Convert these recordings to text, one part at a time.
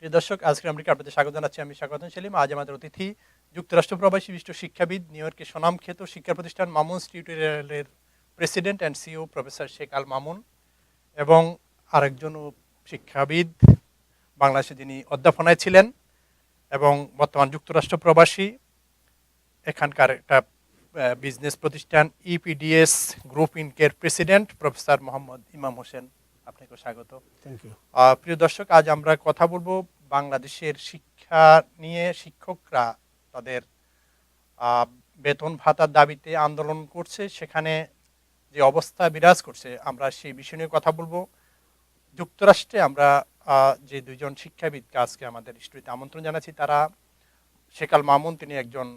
প্রিয় দর্শক, আজকে আমরা আপনাদের স্বাগত জানাচ্ছি। আমি স্বাগত সেলিম। আজ আমাদের অতিথি যুক্তরাষ্ট্র প্রবাসী বিশিষ্ট শিক্ষাবিদ, নিউ ইয়র্কের সুনামখ্যাত শিক্ষা প্রতিষ্ঠান মামুন টিউটোরিয়ালের president and CEO professor Sheikh Al Mamun, এবং আরেকজন শিক্ষাবিদ বাংলাদেশে যিনি অধ্যাপনায় ছিলেন এবং বর্তমান যুক্তরাষ্ট্র প্রবাসী, এখানকার একটা বিজনেস প্রতিষ্ঠান ইপিডিএস গ্রুপ ইনকের প্রেসিডেন্ট প্রফেসর মোহাম্মদ ইমাম হোসেন। আপনাকে স্বাগত। Thank you. প্রিয় দর্শক, আজ আমরা কথা বলবো বাংলাদেশের শিক্ষা নিয়ে। শিক্ষকরা তাদের বেতন ভাতার দাবিতে আন্দোলন করছে, সেখানে যে অবস্থা বিরাজ করছে আমরা সেই বিষয় নিয়ে কথা বলবো। যুক্তরাষ্ট্রে আমরা যে দুইজন শিক্ষাবিদকে আজকে আমাদের স্টুডিওতে আমন্ত্রণ জানাচ্ছি, তারা শেখ আল মামুন, তিনি একজন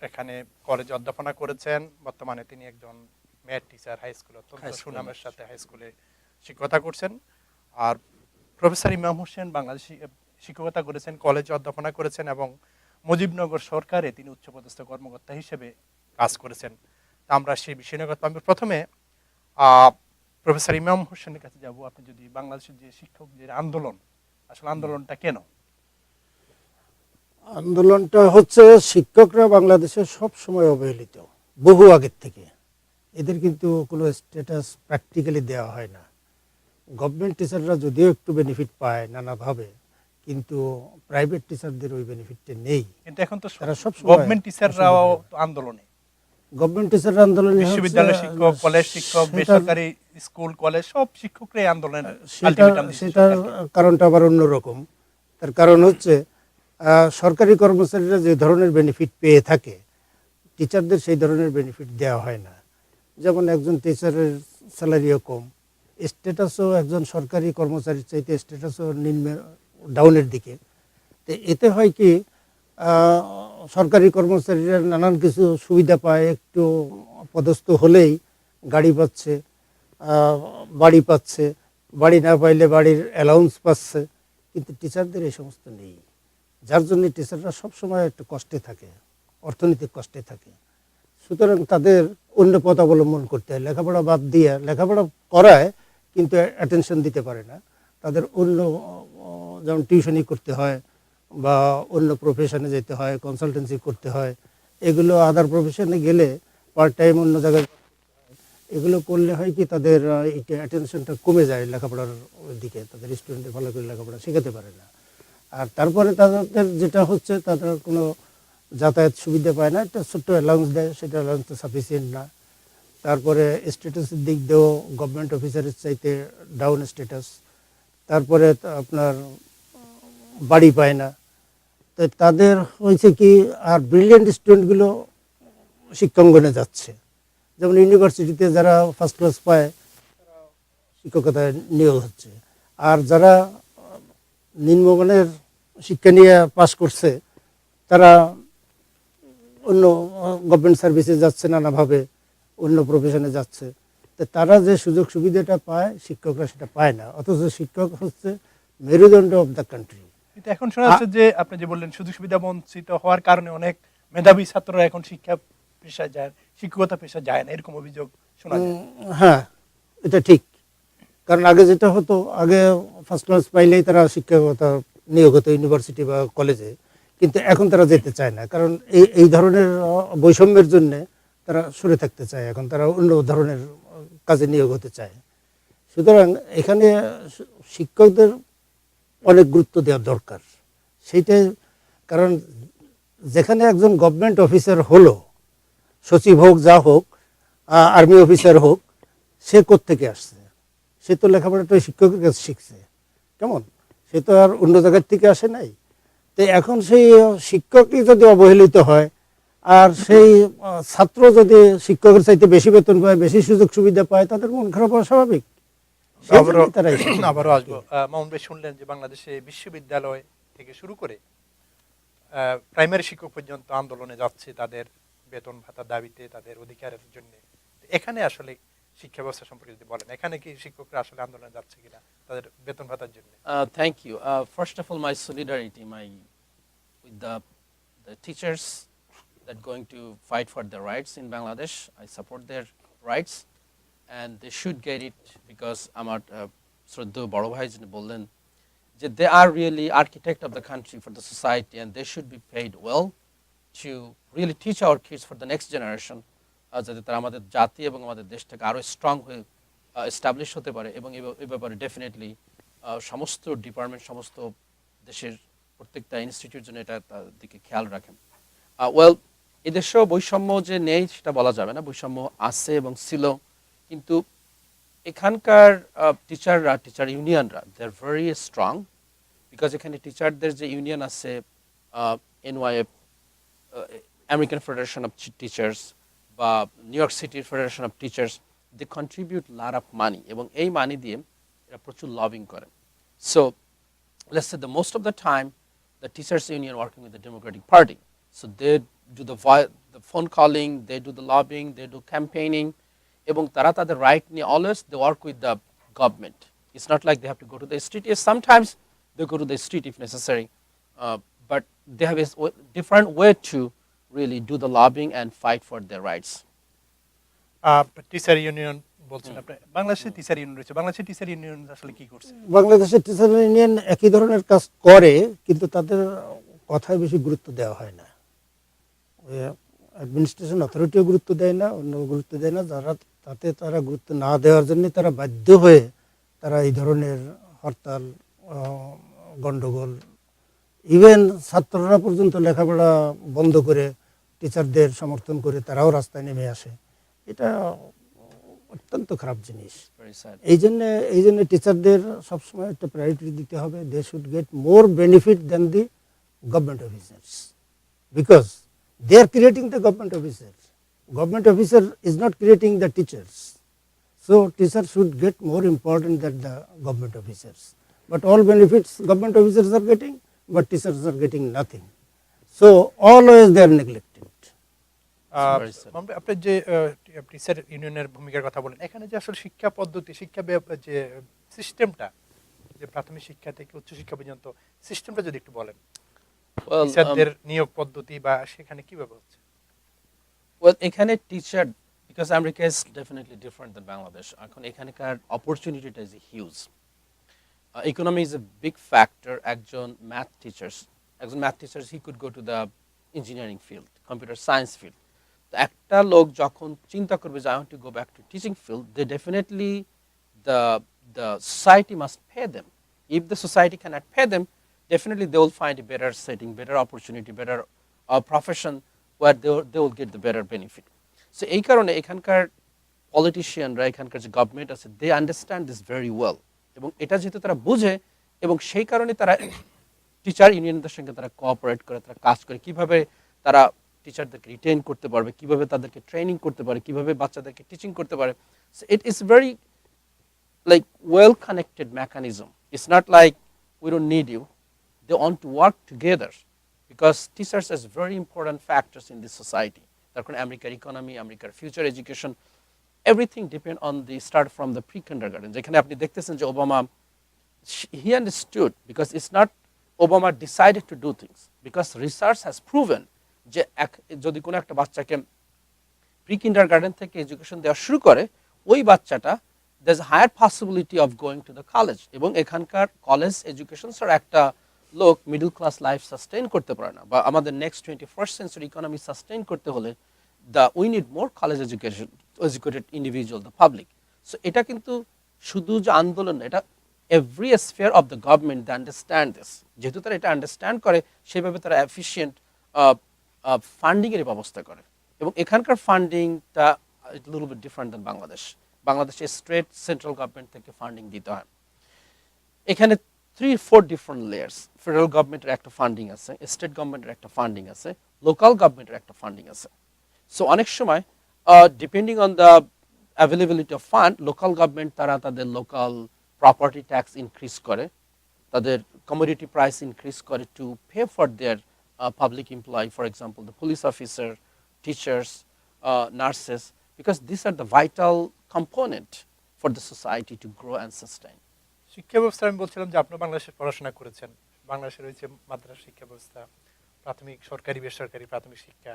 এখানে কলেজে অধ্যাপনা করেছেন, বর্তমানে তিনি একজন ম্যাথ টিচার, হাই স্কুলে অত্যন্ত সুনামের সাথে হাই স্কুলে শিক্ষকতা করছেন। আর প্রফেসর ইমাম হোসেন বাংলাদেশি শিক্ষকতা করেছেন, কলেজে অধ্যাপনা করেছেন এবং মুজিবনগর সরকারে তিনি উচ্চপদস্থ কর্মকর্তা হিসেবে কাজ করেছেন। তা আমরা সেই বিষয় নিয়ে কথা বলবো। প্রথমে প্রফেসর ইমাম হোসেনের কাছে যাব। আপনি যদি বাংলাদেশের যে শিক্ষকদের আন্দোলন, আসলে আন্দোলনটা কেন? আন্দোলনটা হচ্ছে শিক্ষকরা বাংলাদেশে সব সময় অবহেলিত, বহু আগের থেকে। এদের কিন্তু কোনো স্ট্যাটাস প্র্যাকটিক্যালি দেওয়া হয় না। গভর্নমেন্ট টিচাররা যদিও একটু বেনিফিট পায় নানাভাবে, কিন্তু প্রাইভেট টিচারদের ওই বেনিফিটটা নেই। কিন্তু এখন তো তারা সব গভর্নমেন্ট টিচাররাও আন্দোলনে, গভর্নমেন্ট টিচার আন্দোলনে, বিশ্ববিদ্যালয় শিক্ষক, কলেজ শিক্ষক, বেসরকারি স্কুল কলেজ সব শিক্ষকরাই আন্দোলন। সেটার কারণটা আবার অন্যরকম। তার কারণ হচ্ছে সরকারি কর্মচারীরা যে ধরনের বেনিফিট পেয়ে থাকে, টিচারদের সেই ধরনের বেনিফিট দেওয়া হয় না। যেমন একজন টিচারের স্যালারিও কম, স্ট্যাটাসও একজন সরকারি কর্মচারীর চাইতে স্ট্যাটাসও ডাউনের দিকে। তো এতে হয় কি, সরকারি কর্মচারীরা নানান কিছু সুবিধা পায়, একটু পদস্থ হলেই গাড়ি পাচ্ছে, বাড়ি পাচ্ছে, বাড়ি না পাইলে বাড়ির অ্যালাউন্স পাচ্ছে, কিন্তু টিচারদের এই সমস্ত নেই। যার জন্য টিচাররা সবসময় একটু কষ্টে থাকে, অর্থনৈতিক কষ্টে থাকে। সুতরাং তাদের অন্য পথ অবলম্বন করতে হয়। লেখাপড়া বাদ দিয়ে লেখাপড়া করায় কিন্তু অ্যাটেনশন দিতে পারে না। তাদের অন্য, যেমন টিউশনি করতে হয় বা অন্য প্রফেশনে যেতে হয়, কনসালটেন্সি করতে হয়। এগুলো আদার প্রফেশনে গেলে পার্ট টাইম অন্য জায়গায়, এগুলো করলে হয় কি তাদের অ্যাটেনশনটা কমে যায় লেখাপড়ার দিকে, তাদের স্টুডেন্টে ভালো করে লেখাপড়া শেখাতে পারে না। আর তারপরে তাদের যেটা হচ্ছে, তাদের কোনো যাতায়াত সুবিধা পায় না, একটা ছোট্ট অ্যালাউন্স দেয়, সেটা অ্যালাউন্স তো সাফিসিয়েন্ট না। তারপরে স্ট্যাটাসের দিক দিয়েও গভর্নমেন্ট অফিসারের চাইতে ডাউন স্ট্যাটাস। তারপরে আপনার বাড়ি পায় না। তো তাদের হয়েছে কি, আর ব্রিলিয়েন্ট স্টুডেন্টগুলো শিক্ষাঙ্গনে যাচ্ছে। যেমন ইউনিভার্সিটিতে যারা ফার্স্ট ক্লাস পায় শিক্ষকতায় নিয়োগ হচ্ছে, আর যারা নিম্নমানের শিক্ষা নিয়ে পাশ করছে তারা অন্য গভর্নমেন্ট সার্ভিসে যাচ্ছে, নানাভাবে অন্য প্রফেশনে যাচ্ছে। তো তারা যে সুযোগ সুবিধাটা পায়, শিক্ষকরা সেটা পায় না। অথচ শিক্ষক হচ্ছে মেরুদণ্ড অফ দ্য কান্ট্রি। কিন্তু এখন শোনা যাচ্ছে যে আপনি যে বললেন সুযোগ সুবিধা বঞ্চিত হওয়ার কারণে অনেক মেধাবী ছাত্ররা এখন শিক্ষা পেশায় যায়, শিক্ষকতা পেশা যায় না, এরকম অভিযোগ শোনা যায়। হ্যাঁ, এটা ঠিক। কারণ আগে যেটা হতো, আগে ফার্স্ট ক্লাস পাইলেই তারা শিক্ষকতা নিয়োগ হতো ইউনিভার্সিটি বা কলেজে, কিন্তু এখন তারা যেতে চায় না। কারণ এই ধরনের বৈষম্যের জন্য তারা সরে থাকতে চায়, এখন তারা অন্য ধরনের কাজে নিয়োগ হতে চায়। সুতরাং এখানে শিক্ষকদের অনেক গুরুত্ব দেওয়া দরকার। সেইটাই কারণ, যেখানে একজন গভর্নমেন্ট অফিসার হলো, সচিব হোক, যা হোক, আর্মি অফিসার হোক, সে কোত্থেকে আসছে? সে তো লেখাপড়াটা শিক্ষকের কাছে শিখছে। কেমন, সে তো আর অন্য জায়গার থেকে আসে নাই। তো এখন সেই শিক্ষকই যদি অবহেলিত হয়, আর সেই ছাত্র যদি শিক্ষকের চাইতে বেশি বেতন পায়, বেশি সুযোগ সুবিধা পায়, তাদের মন খারাপ হওয়া স্বাভাবিক। আবারও আসবো। মামুন ভাই, শুনলেন যে বাংলাদেশে বিশ্ববিদ্যালয় থেকে শুরু করে প্রাইমারি শিক্ষক পর্যন্ত আন্দোলনে যাচ্ছে তাদের বেতন ভাতার দাবিতে, তাদের অধিকারের জন্য। এখানে আসলে শিক্ষা ব্যবস্থা সম্পর্কে যদি বলেন, এখানে কি শিক্ষকরা আসলে আন্দোলনে যাচ্ছে কিনা তাদের বেতন ভাতার জন্য? Thank you. First of all, my solidarity with the teachers that going to fight for their rights in Bangladesh. I support their rights and they should get it, because আমার শ্রদ্ধেয় বড় ভাই যিনি বললেন that they are really architect of the country for the society, and they should be paid well to really teach our kids for the next generation, যাতে তারা আমাদের জাতি এবং আমাদের দেশটাকে আরো স্ট্রং হয়ে এস্টাবলিশ হতে পারে। এবং এই ব্যাপারে ডেফিনেটলি সমস্ত ডিপার্টমেন্ট, সমস্ত দেশের প্রত্যেকটা ইনস্টিটিউট যেন এটা তার দিকে খেয়াল রাখেন। ওয়েল, এদেশেও বৈষম্য যে নেই সেটা বলা যাবে না, বৈষম্য আছে এবং ছিল, কিন্তু এখানকার টিচাররা, টিচার ইউনিয়নরা, they are very strong, because এখানে টিচারদের যে ইউনিয়ন আছে, NYF, American federation of teachers, বা নিউ ইয়র্ক সিটির federation of teachers, they contribute lot of money, এবং এই মানি দিয়ে এরা প্রচুর লবিং করে। So let's say the most of the time the teachers union working with the Democratic Party, so they do the phone calling, they do the lobbying, they do campaigning, এবং তারা তাদের right নিয়ে always they work with the government. It's not like they have to go to the street. Yes, sometimes they go to the street if necessary, but they have a different way to really do the lobbying and fight for their rights. Teacher union বলছেন আপনি, বাংলাদেশে teacher union রয়েছে, বাংলাদেশের teacher union আসলে কি করছে? বাংলাদেশের teacher union একই ধরনের কাজ করে, কিন্তু তাদের কথায় বেশি গুরুত্ব দেওয়া হয় না। অ্যাডমিনিস্ট্রেশন অথরিটিও গুরুত্ব দেয় না, অন্য গুরুত্ব দেয় না, যারা তাতে তারা গুরুত্ব না দেওয়ার জন্য তারা বাধ্য হয়ে তারা এই ধরনের হরতাল, গণ্ডগোল, ইভেন ছাত্ররা পর্যন্ত লেখাপড়া বন্ধ করে টিচারদের সমর্থন করে তারাও রাস্তায় নেমে আসে। এটা অত্যন্ত খারাপ জিনিস। এই জন্য টিচারদের সবসময় একটা প্রায়োরিটি দিতে হবে। They should get more benefit than the government officers, because they are creating the government officer. Government officer is not creating the teachers. So teachers should get more important than the government officers. But all benefits government officers are getting, but teachers are getting nothing. So always they are neglected. আপনি যে teacher ইউনিয়নের ভূমিকার কথা বলেন, এখানে যে আসলে শিক্ষা পদ্ধতি, শিক্ষা যে সিস্টেমটা, যে প্রাথমিক শিক্ষা থেকে উচ্চ শিক্ষা পর্যন্ত সিস্টেমটা যদি একটু বলেন, টিচারদের নিয়োগ পদ্ধতি বা সেখানে কিভাবে হচ্ছে? ওয়েল, এখানে teacher, because America is definitely different than Bangladesh, এখন এখানকার অপরচুনিটিটা is huge. Economy is a big factor. একজন math teacher he could go to the engineering field, computer science field. তো একটা লোক যখন চিন্তা করবে যে I want to go back to teaching field, they definitely the society must pay them. If the society cannot pay them, definitely they will find a better setting, better opportunity, better profession where they will get the better benefit. So এই কারণে এখানকার পলিটিশিয়ানরা, এখানকার যে government আছে, they understand this very well, এবং এটা যেহেতু তারা বুঝে, এবং সেই কারণে তারা টিচার ইউনিয়নদের সঙ্গে তারা কোঅপারেট করে, তারা কাজ করে, কিভাবে তারা টিচারদেরকে রিটেইন করতে পারবে, কিভাবে তাদেরকে ট্রেনিং করতে পারে, কিভাবে বাচ্চাদেরকে টিচিং করতে পারে। So it is very like well connected mechanism. It's not like we don't need you. They want to work together, because teachers are very important factors in this society. Therefore, American economy, American future education, everything depend on the start from the pre-kindergarten. যেখানে আপনি দেখতেছেন যে Obama, he understood, because it's not Obama decided to do things, because research has proven যে যদি কোনো একটা বাচ্চাকে pre-kindergarten থেকে এডুকেশন দেওয়া শুরু করে, ওই বাচ্চাটা there's a higher possibility of going to the college, এবং এখানকার কলেজ এডুকেশন ছাড়া একটা লোক মিডল ক্লাস লাইফ সাস্টেইন করতে পারে না, বা আমাদের next 21st century economy sustain করতে হলে we need more college educated individual, the public. So এটা কিন্তু শুধু যে আন্দোলন, এটা every sphere of the government they understand this. যেহেতু তারা এটা আন্ডারস্ট্যান্ড করে, সেভাবে তারা এফিসিয়েন্ট ফান্ডিংয়ের ব্যবস্থা করে, এবং এখানকার ফান্ডিংটা little bit different than Bangladesh. বাংলাদেশে স্ট্রেট সেন্ট্রাল গভর্নমেন্ট থেকে ফান্ডিং দিতে হয়। এখানে 3-4 ডিফারেন্ট লেয়ার্স। ফেডারেল গভর্নমেন্টের একটা ফান্ডিং আছে, স্টেট গভর্নমেন্টের একটা ফান্ডিং আছে, লোকাল গভর্নমেন্টের একটা ফান্ডিং আছে। সো অনেক সময় depending on the availability of fund, local government তারা তাদের লোকাল প্রপার্টি ট্যাক্স ইনক্রিজ করে, তাদের কমোডিটি প্রাইস ইনক্রিজ করে to pay for their public employee, for example the police officer, teachers, nurses, because these are the vital component for the society to grow and sustain. শিক্ষা ব্যবস্থা, আমি বলছিলাম যে আপনি বাংলাদেশে পড়াশোনা করেছেন, বাংলাদেশে রয়েছে মাদ্রাসা শিক্ষা ব্যবস্থা, প্রাথমিক সরকারি বেসরকারি প্রাথমিক শিক্ষা,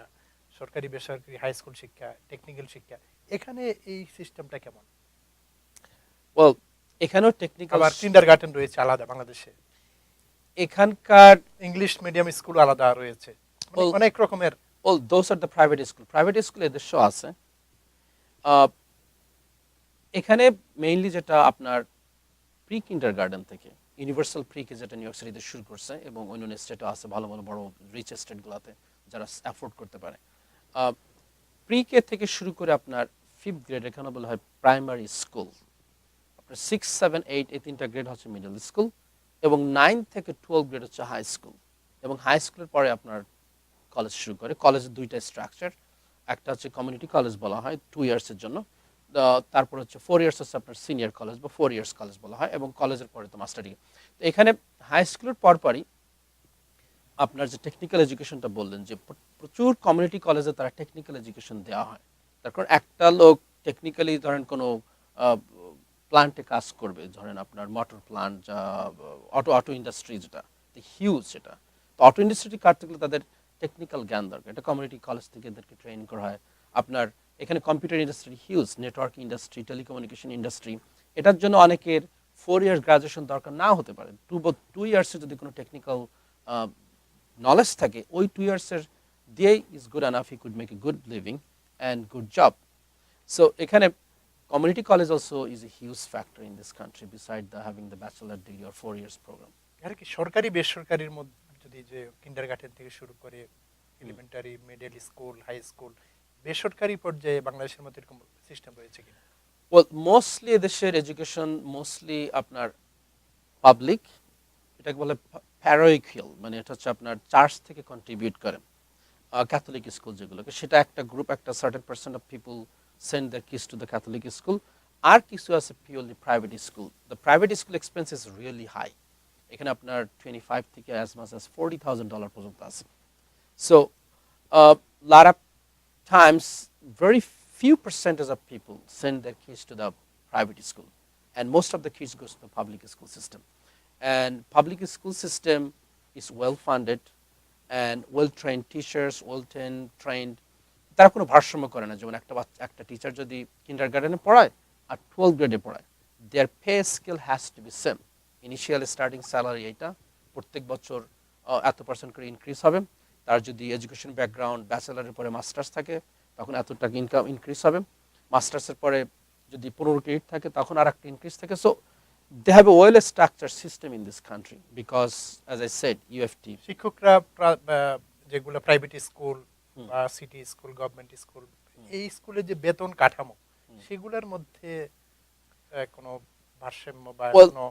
সরকারি বেসরকারি হাই স্কুল শিক্ষা, টেকনিক্যাল শিক্ষা, এখানে এই সিস্টেমটা কেমন? ওয়েল, এখানেও টেকনিক্যাল, আবার কিন্ডারগার্টেন রয়েছে আলাদা বাংলাদেশে। এখানকার ইংলিশ মিডিয়াম স্কুল আলাদা রয়েছে, Well- অনেক রকমের। all those are the private school. Private school এদের শো আছে। আহ, এখানে মেইনলি যেটা আপনার প্রি কিন্ডারগার্টেন থেকে ইউনিভার্সাল প্রি কে যেটা নিউ ইয়র্ক সিটিতে শুরু করছে এবং অন্যান্য স্টেটও আছে, ভালো ভালো বড় রিচ স্টেটগুলোতে যারা অ্যাফোর্ড করতে পারে। প্রি কে থেকে শুরু করে আপনার 5th গ্রেড, এখানে বলা হয় প্রাইমারি স্কুল। আপনার 6, 7, 8 এই 3টা গ্রেড হচ্ছে মিডল স্কুল, এবং 9 থেকে 12 গ্রেড হচ্ছে হাই স্কুল, এবং হাই স্কুলের পরে আপনার কলেজ শুরু করে। কলেজের 2টা স্ট্রাকচার, একটা হচ্ছে কমিউনিটি কলেজ বলা হয় 2 ইয়ার্সের জন্য, তারপর হচ্ছে 4 ইয়ার্স হচ্ছে আপনার সিনিয়র কলেজ বা 4 ইয়ার্স কলেজ বলা হয়, এবং কলেজের পরে তো মাস্টার ডিগ্রি। তো এখানে হাই স্কুলের পরপরই আপনার যে টেকনিক্যাল এডুকেশনটা বললেন, যে প্রচুর কমিউনিটি কলেজে তারা টেকনিক্যাল এডুকেশন দেওয়া হয়। তারপর একটা লোক টেকনিক্যালি ধরেন কোনো প্লান্টে কাজ করবে, ধরেন আপনার মোটর প্লান্ট, যা অটো ইন্ডাস্ট্রি, যেটা হিউজ, সেটা তো অটো ইন্ডাস্ট্রি কাটতে গেলে তাদের টেকনিক্যাল জ্ঞান দরকার। এটা কমিউনিটি কলেজ থেকে এদেরকে ট্রেন করা হয়। আপনার এখানে computer industry huge, network industry, telecommunication industry, এটার জন্য অনেকের 4 ইয়ার্স গ্রাজুয়েশন দরকার নাও হতে পারে। 2 ইয়ার্সে যদি কোনো টেকনিক্যাল নলেজ থাকে, ওই 2 ইয়ার্সের দিয়েই is good enough, he could make a good living and good job. So এখানে community college also is a huge factor in this country beside the having the bachelor degree or 4 years program. আর কি সরকারি বেসরকারির মধ্যে যদি যে kindergarten থেকে শুরু করে elementary, middle school, high school, বেসরকারি পর্যায়ে বাংলাদেশের মধ্যে এরকম সিস্টেম রয়েছে কিনা? Well, mostly দেশের এডুকেশন মোস্টলি আপনার পাবলিক, এটাকে বলে প্যারোইকিয়াল, মানে এটা হচ্ছে আপনার চার্চ থেকে কন্ট্রিবিউট করে, ক্যাথলিক স্কুল যেগুলোকে, সেটা একটা গ্রুপ, একটা certain percent of people send their kids to the Catholic school. আর কিছু আছে purely private school. The private school expense is really high. এখানে আপনার 25 থেকে অ্যাজ মাচ অ্যাজ $40,000 পর্যন্ত আছে। So lot of times very few percentage of people send their kids to the private school, and most of the kids goes to the public school system. And public school system is well funded and well trained teachers, well trained, তারা কোনো ভারসাম্য করে না। যেমন একটা teacher যদি কিন্ডারগার্টেনে পড়ায় আর 12 গ্রেডে পড়ায়, their pay scale has to be same. Initial starting salary এইটা প্রত্যেক বছর এত পার্সেন্ট করে ইনক্রিজ হবে। তার যদি এডুকেশন ব্যাকগ্রাউন্ড ব্যাচেলারের পরে মাস্টার্স থাকে, তখন এত টাকা ইনকাম ইনক্রিজ হবে। মাস্টার্সের পরে যদি 15 ক্রেডিট থাকে, তখন আর একটা ইনক্রিজ থাকে। So they have a well structure system in this country because as I said UFT. শিক্ষকরা যেগুলো প্রাইভেট স্কুল বা সিটি স্কুল, গভর্নমেন্ট স্কুল, এই স্কুলের যে বেতন কাঠামো, সেগুলোর মধ্যে কোনো ভারসাম্য বা কোনো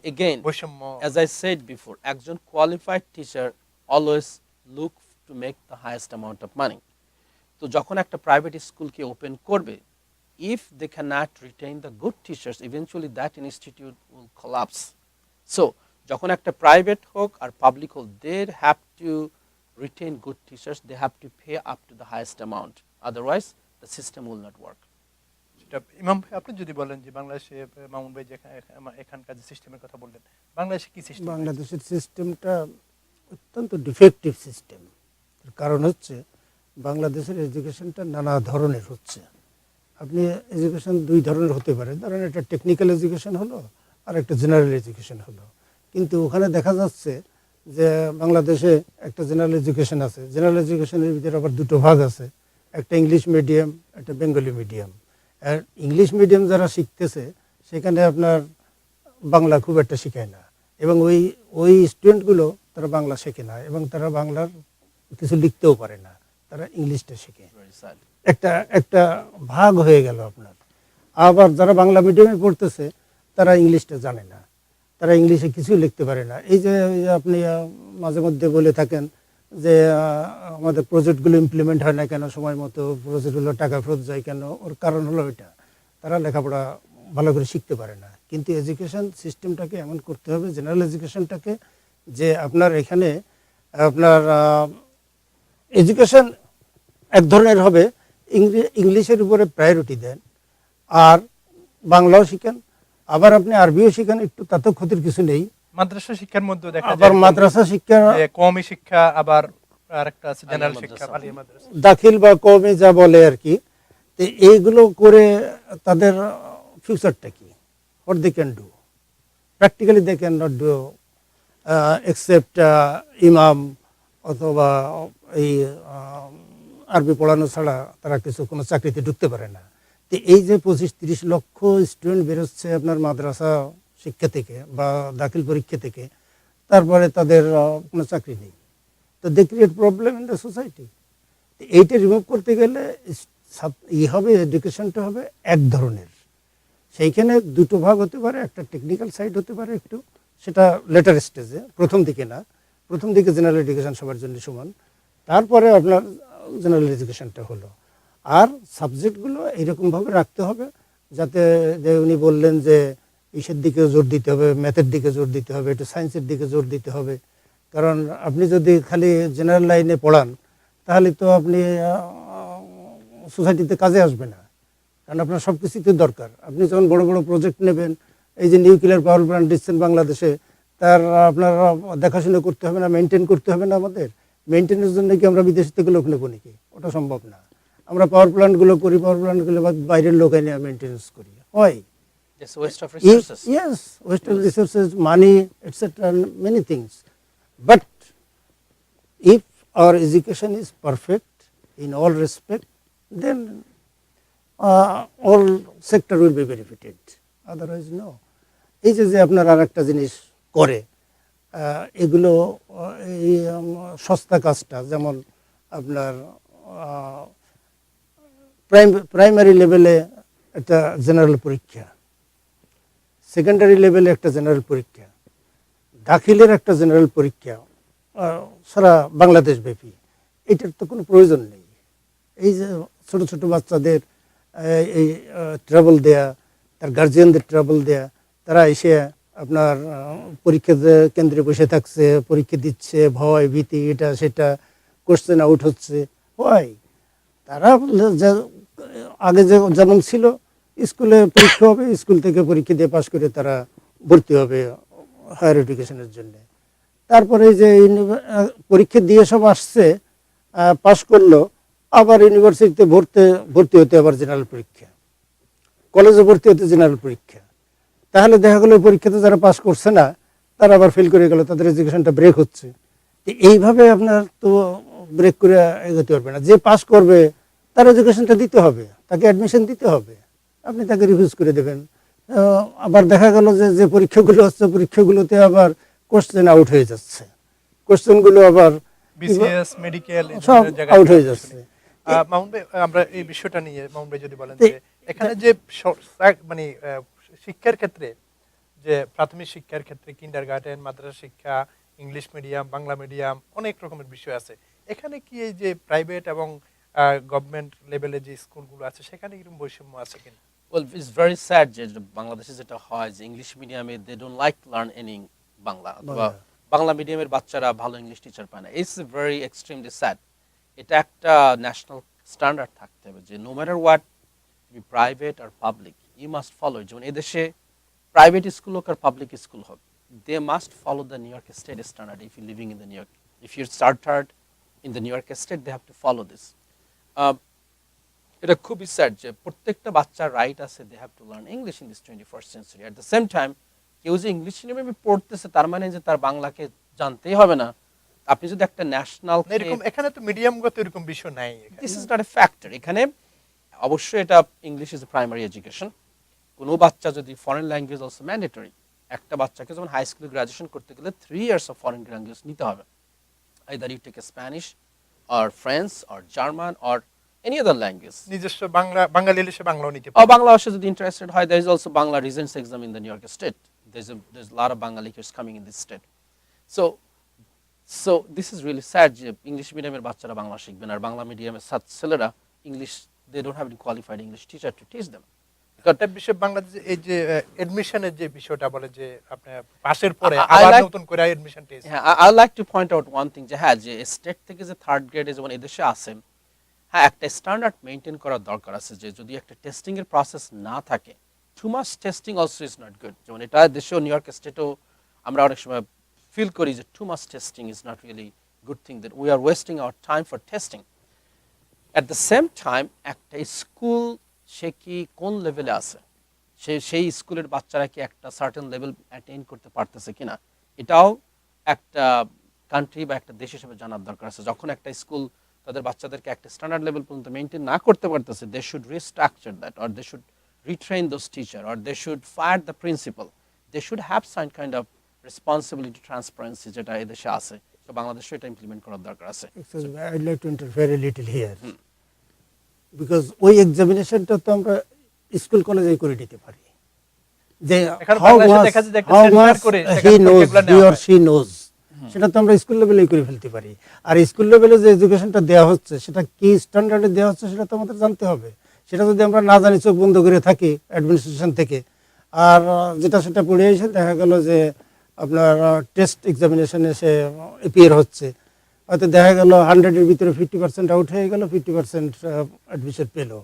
বৈষম্য? As I said before, একজন qualified teacher always look to make the highest amount of money. তো যখন একটা প্রাইভেট স্কুলকে ওপেন করবে, if they cannot retain the good teachers, eventually that institute will collapse. So যখন একটা প্রাইভেট হোক আর পাবলিক হোক, they have to retain good teachers, they have to pay up to the highest amount, otherwise the system will not work. ইমাম ভাই, আপনি যদি বলেন যে বাংলাদেশে, মামুন ভাই যে এখানকার যে সিস্টেমের কথা বললেন, বাংলাদেশে কি সিস্টেম? বাংলাদেশের সিস্টেমটা অত্যন্ত ডিফেক্টিভ সিস্টেম। কারণ হচ্ছে বাংলাদেশের এডুকেশনটা নানা ধরনের হচ্ছে। আপনি এডুকেশন 2 ধরনের হতে পারে, ধরেন একটা টেকনিক্যাল এডুকেশন হলো আর একটা জেনারেল এডুকেশন হলো। কিন্তু ওখানে দেখা যাচ্ছে যে বাংলাদেশে একটা জেনারেল এডুকেশন আছে, জেনারেল এডুকেশনের ভিতরে আবার 2টো ভাগ আছে, একটা ইংলিশ মিডিয়াম, একটা বেঙ্গলি মিডিয়াম। আর ইংলিশ মিডিয়াম যারা শিখতেছে, সেখানে আপনার বাংলা খুব একটা শেখায় না, এবং ওই স্টুডেন্টগুলো তারা বাংলা শেখে না, এবং তারা বাংলার কিছু লিখতেও পারে না, তারা ইংলিশটা শেখে। একটা ভাগ হয়ে গেল আপনার। আবার যারা বাংলা মিডিয়ামে পড়তেছে, তারা ইংলিশটা জানে না, তারা ইংলিশে কিছু লিখতে পারে না। এই যে আপনি মাঝে মধ্যে বলে থাকেন যে আমাদের প্রজেক্টগুলো ইমপ্লিমেন্ট হয় না কেন সময় মতো, প্রজেক্টগুলো টাকা ফেরত যায় কেন, ওর কারণ হলো এটা, তারা লেখাপড়া ভালো করে শিখতে পারে না। কিন্তু এডুকেশন সিস্টেমটাকে এমন করতে হবে, জেনারেল এডুকেশনটাকে, যে আপনার এখানে আপনার এডুকেশন এক ধরনের হবে, ইংলিশের উপরে প্রায়োরিটি দেন, আর বাংলাও শিখেন, আবার আপনি আরবিও শিখেন, একটু তাতেও ক্ষতির কিছু নেই। মাদ্রাসা শিক্ষার মধ্যে দেখা যায় আবার মাদ্রাসা শিক্ষা, কওমি শিক্ষা, আবার আরেকটা আছে জেনারেল শিক্ষা, আলিয়া মাদ্রাসা, দাখিল বা কওমি যা বলে আর কি। তো এইগুলো করে তাদের ফিউচারটা কি, what they can do, practically they can not do except imam অথবা এই আরবি পড়ানো ছাড়া তারা কোনো চাকরিতে ঢুকতে পারে না। তো এই যে 25-30 লক্ষ স্টুডেন্ট বেরোচ্ছে আপনার মাদ্রাসা শিক্ষা থেকে বা দাখিল পরীক্ষা থেকে, তারপরে তাদের কোনো চাকরি নেই, তো they create problem in the society. এইটা রিমুভ করতে গেলে হবে, এডুকেশনটা হবে এক ধরনের। সেইখানে দুটো ভাগ হতে পারে, একটা টেকনিক্যাল সাইড হতে পারে একটু, সেটা লেটার স্টেজে, প্রথম দিকে না। প্রথম দিকে জেনারেল এডুকেশন সবার জন্য সমান, তারপরে আপনার জেনারেল এডুকেশনটা হলো। আর সাবজেক্টগুলো এইরকমভাবে রাখতে হবে যাতে, যে উনি বললেন যে ইসের দিকে জোর দিতে হবে, ম্যাথের দিকে জোর দিতে হবে, একটু সায়েন্সের দিকে জোর দিতে হবে। কারণ আপনি যদি খালি জেনারেল লাইনে পড়ান তাহলে তো আপনি সোসাইটিতে কাজে আসবে না, কারণ আপনার সব কিছুতে দরকার। আপনি যখন বড় বড় প্রজেক্ট নেবেন, এই যে নিউক্লিয়ার পাওয়ার প্ল্যান্ট দিচ্ছেন বাংলাদেশে, তার আপনার দেখাশোনা করতে হবে না, মেনটেন করতে হবে না। আমাদের মেনটেনের জন্য কি আমরা বিদেশ থেকে লোক নেবো নাকি? ওটা সম্ভব না। আমরা পাওয়ার প্ল্যান্টগুলো করি, পাওয়ার প্ল্যান্টগুলো বাইরের লোক এনে মেনটেন্স করি। হয় It's a waste of resources. Yes, waste of resources, money, etc., many things. But if our education is perfect in all respect, then all sector will be benefited. Otherwise, no. এই যে আপনার আর একটা জিনিস করে, এগুলো এই সস্তা কাজটা, যেমন আপনার প্রাইমারি লেভেলে একটা জেনারেল পরীক্ষা, সেকেন্ডারি লেভেলে একটা জেনারেল পরীক্ষা, দাখিলের একটা জেনারেল পরীক্ষা সারা বাংলাদেশ ব্যাপী, এটার তো কোনো প্রয়োজন নেই। এই যে ছোট ছোট বাচ্চাদের এই ট্রাভেল দেয়া, তার গার্জিয়ানদের ট্রাভেল দেয়া, তারা এসে আপনার পরীক্ষা কেন্দ্রে বসে থাকছে, পরীক্ষা দিচ্ছে, ভয় ভীতি এটা সেটা, কোশ্চেন আউট হচ্ছে। হয় তারা আগে যেমন ছিল, স্কুলে পরীক্ষা হবে, স্কুল থেকে পরীক্ষা দিয়ে পাশ করে তারা ভর্তি হবে হায়ার এডুকেশনের জন্য। তারপরে যে পরীক্ষা দিয়ে সব আসছে, পাশ করলো, আবার ইউনিভার্সিটিতে ভর্তি হতে আবার জেনারেল পরীক্ষা, কলেজে ভর্তি হতে জেনারেল পরীক্ষা। তাহলে দেখা গেলো পরীক্ষাতে যারা পাস করছে না তারা আবার ফেল করে গেল, তাদের এডুকেশনটা ব্রেক হচ্ছে। এইভাবে আপনার তো ব্রেক করে এগোতে পারবে না। যে পাস করবে তার এডুকেশনটা দিতে হবে, তাকে অ্যাডমিশন দিতে হবে, আপনি তাকে রিফিউজ করে দেবেন। আবার দেখা গেল যে পরীক্ষাগুলো হচ্ছে, পরীক্ষাগুলোতে আবার কোশ্চেন আউট হয়ে যাচ্ছে, কোশ্চেনগুলো আবার বিসিএস মেডিকেল সব আউট হয়ে যাচ্ছে। মামুন ভাই, আমরা এই বিষয়টা নিয়ে মামুন ভাই যদি বলেন যে এখানে যে মানে শিক্ষার ক্ষেত্রে, যে প্রাথমিক শিক্ষার ক্ষেত্রে কিন্ডারগার্টেন, মাদ্রাসা শিক্ষা, ইংলিশ মিডিয়াম, বাংলা মিডিয়াম, অনেক রকমের বিষয় আছে। এখানে কি এই যে প্রাইভেট এবং গভর্নমেন্ট লেভেলে যে স্কুলগুলো আছে সেখানে এরকম বৈষম্য আছে কিনা? Well, it's very sad যে বাংলাদেশে যেটা হয় যে ইংলিশ মিডিয়ামে they don't like to learn any Bangla, অথবা বাংলা মিডিয়ামের বাচ্চারা ভালো ইংলিশ টিচার পায় না। It's very extremely sad. এটা একটা ন্যাশনাল স্ট্যান্ডার্ড থাকতে হবে যে নো ম্যাটার হোয়াট, প্রাইভেট আর পাবলিক, ইউ মাস্ট ফলো। যেমন এদেশে প্রাইভেট স্কুল হোক আর পাবলিক স্কুল হোক, they must follow the New York state standard. If you living in the New York, if you started in the New York state, they have to follow this. এটা খুবই sad যে প্রত্যেকটা বাচ্চার right আছে, দে have to learn English in this 21st century. At the same time কেউ যে English মিডিয়ামে পড়তেছে তার মানে যে তার বাংলাকে জানতেই হবে না। আপনি যদি একটা ন্যাশনাল, এরকম এখানে তো মিডিয়ামগত এরকম বিষয় নাই। This is not a factor. এখানে অবশ্যই এটা English is a primary education. কোনো বাচ্চা যদি ফরেন ল্যাঙ্গুয়েজ অলসো ম্যান্ডেটরি, একটা বাচ্চাকে যেমন হাই স্কুলে গ্রাজুয়েশন করতে গেলে 3 ইয়ার্স অফ ফরেন ল্যাঙ্গুয়েজ নিতে হবে। Either you take Spanish or French or German or any other language. নিজস্ব বাঙালি হলে সে বাংলাও নিতে Or পারে। Bangla also যদি interested হয়, there is also Bangla Regents exam in the New York state. There's a lot of Bengali kids coming in this state. So this is really sad যে English মিডিয়ামের বাচ্চারা বাংলা শিখবেন আর বাংলা মিডিয়ামের ছেলেরা English, they don't have any qualified English teacher to teach them. একটা বিষয় বাংলাদেশে এই যে এডমিশনের যে বিষয়টা বলে যে আপনি পাশের পরে আবার নতুন করে এডমিশন টেস্ট। হ্যাঁ, I like to point out one thing যে হ্যাঁ, যে স্টেট থেকে যে থার্ড গ্রেডে যেমন এদেশে আসে, হ্যাঁ একটা স্ট্যান্ডার্ড মেনটেন করার দরকার আছে। যে যদি একটা টেস্টিং এর প্রসেস না থাকে, too much testing also is not good. যেমন এটা দেশেও নিউ ইয়র্ক স্টেটেও আমরা অনেক সময় ফিল করি যে too much testing is not really good thing, that we are wasting our time for testing. At the same time একটা স্কুল সে কি কোন লেভেলে আছে, সেই স্কুলের বাচ্চারা কি একটা সার্টেন লেভেল অ্যাটেইন করতে পারতেছে কিনা, এটাও একটা কান্ট্রি বা একটা দেশ হিসেবে জানার দরকার আছে। যখন একটা স্কুল তাদের বাচ্চাদেরকে একটা স্ট্যান্ডার্ড লেভেল পর্যন্ত মেনটেন না করতে পারতেছে, they should restructure that, or they should retrain those teacher, or they should fire the principal. They should have some kind of responsibility, transparency যেটা এদেশে আছে, তো বাংলাদেশে এটা ইমপ্লিমেন্ট করার দরকার আছে। I'd like to interfere a little here, because ওই এক্সামিনেশনটা তো আমরা স্কুল কলেজে করে দিতে পারি, যে এখানে how বাংলাদেশে much দেখা যায় যে একটা how সেন্টার much করে he সেখানে knows, পরীক্ষাগুলো he নেওয়া or হয়। she knows, সেটা তো আমরা স্কুল লেভেলেই করে ফেলতে পারি। আর স্কুল লেভেলে যে এডুকেশনটা দেওয়া হচ্ছে সেটা কি স্ট্যান্ডার্ডে দেওয়া হচ্ছে সেটা তো আমাদের জানতে হবে। সেটা যদি আমরা না জানি, চোখ বন্ধ করে থাকি অ্যাডমিনিস্ট্রেশন থেকে, আর যেটা সেটা পড়ে এসে দেখা গেল যে আপনার টেস্ট এক্সামিনেশনে সে অ্যাপিয়ার হচ্ছে, হয়তো দেখা গেল 100-এর ভিতরে 50% আউট হয়ে গেল, 50% অ্যাডমিশন পেলো,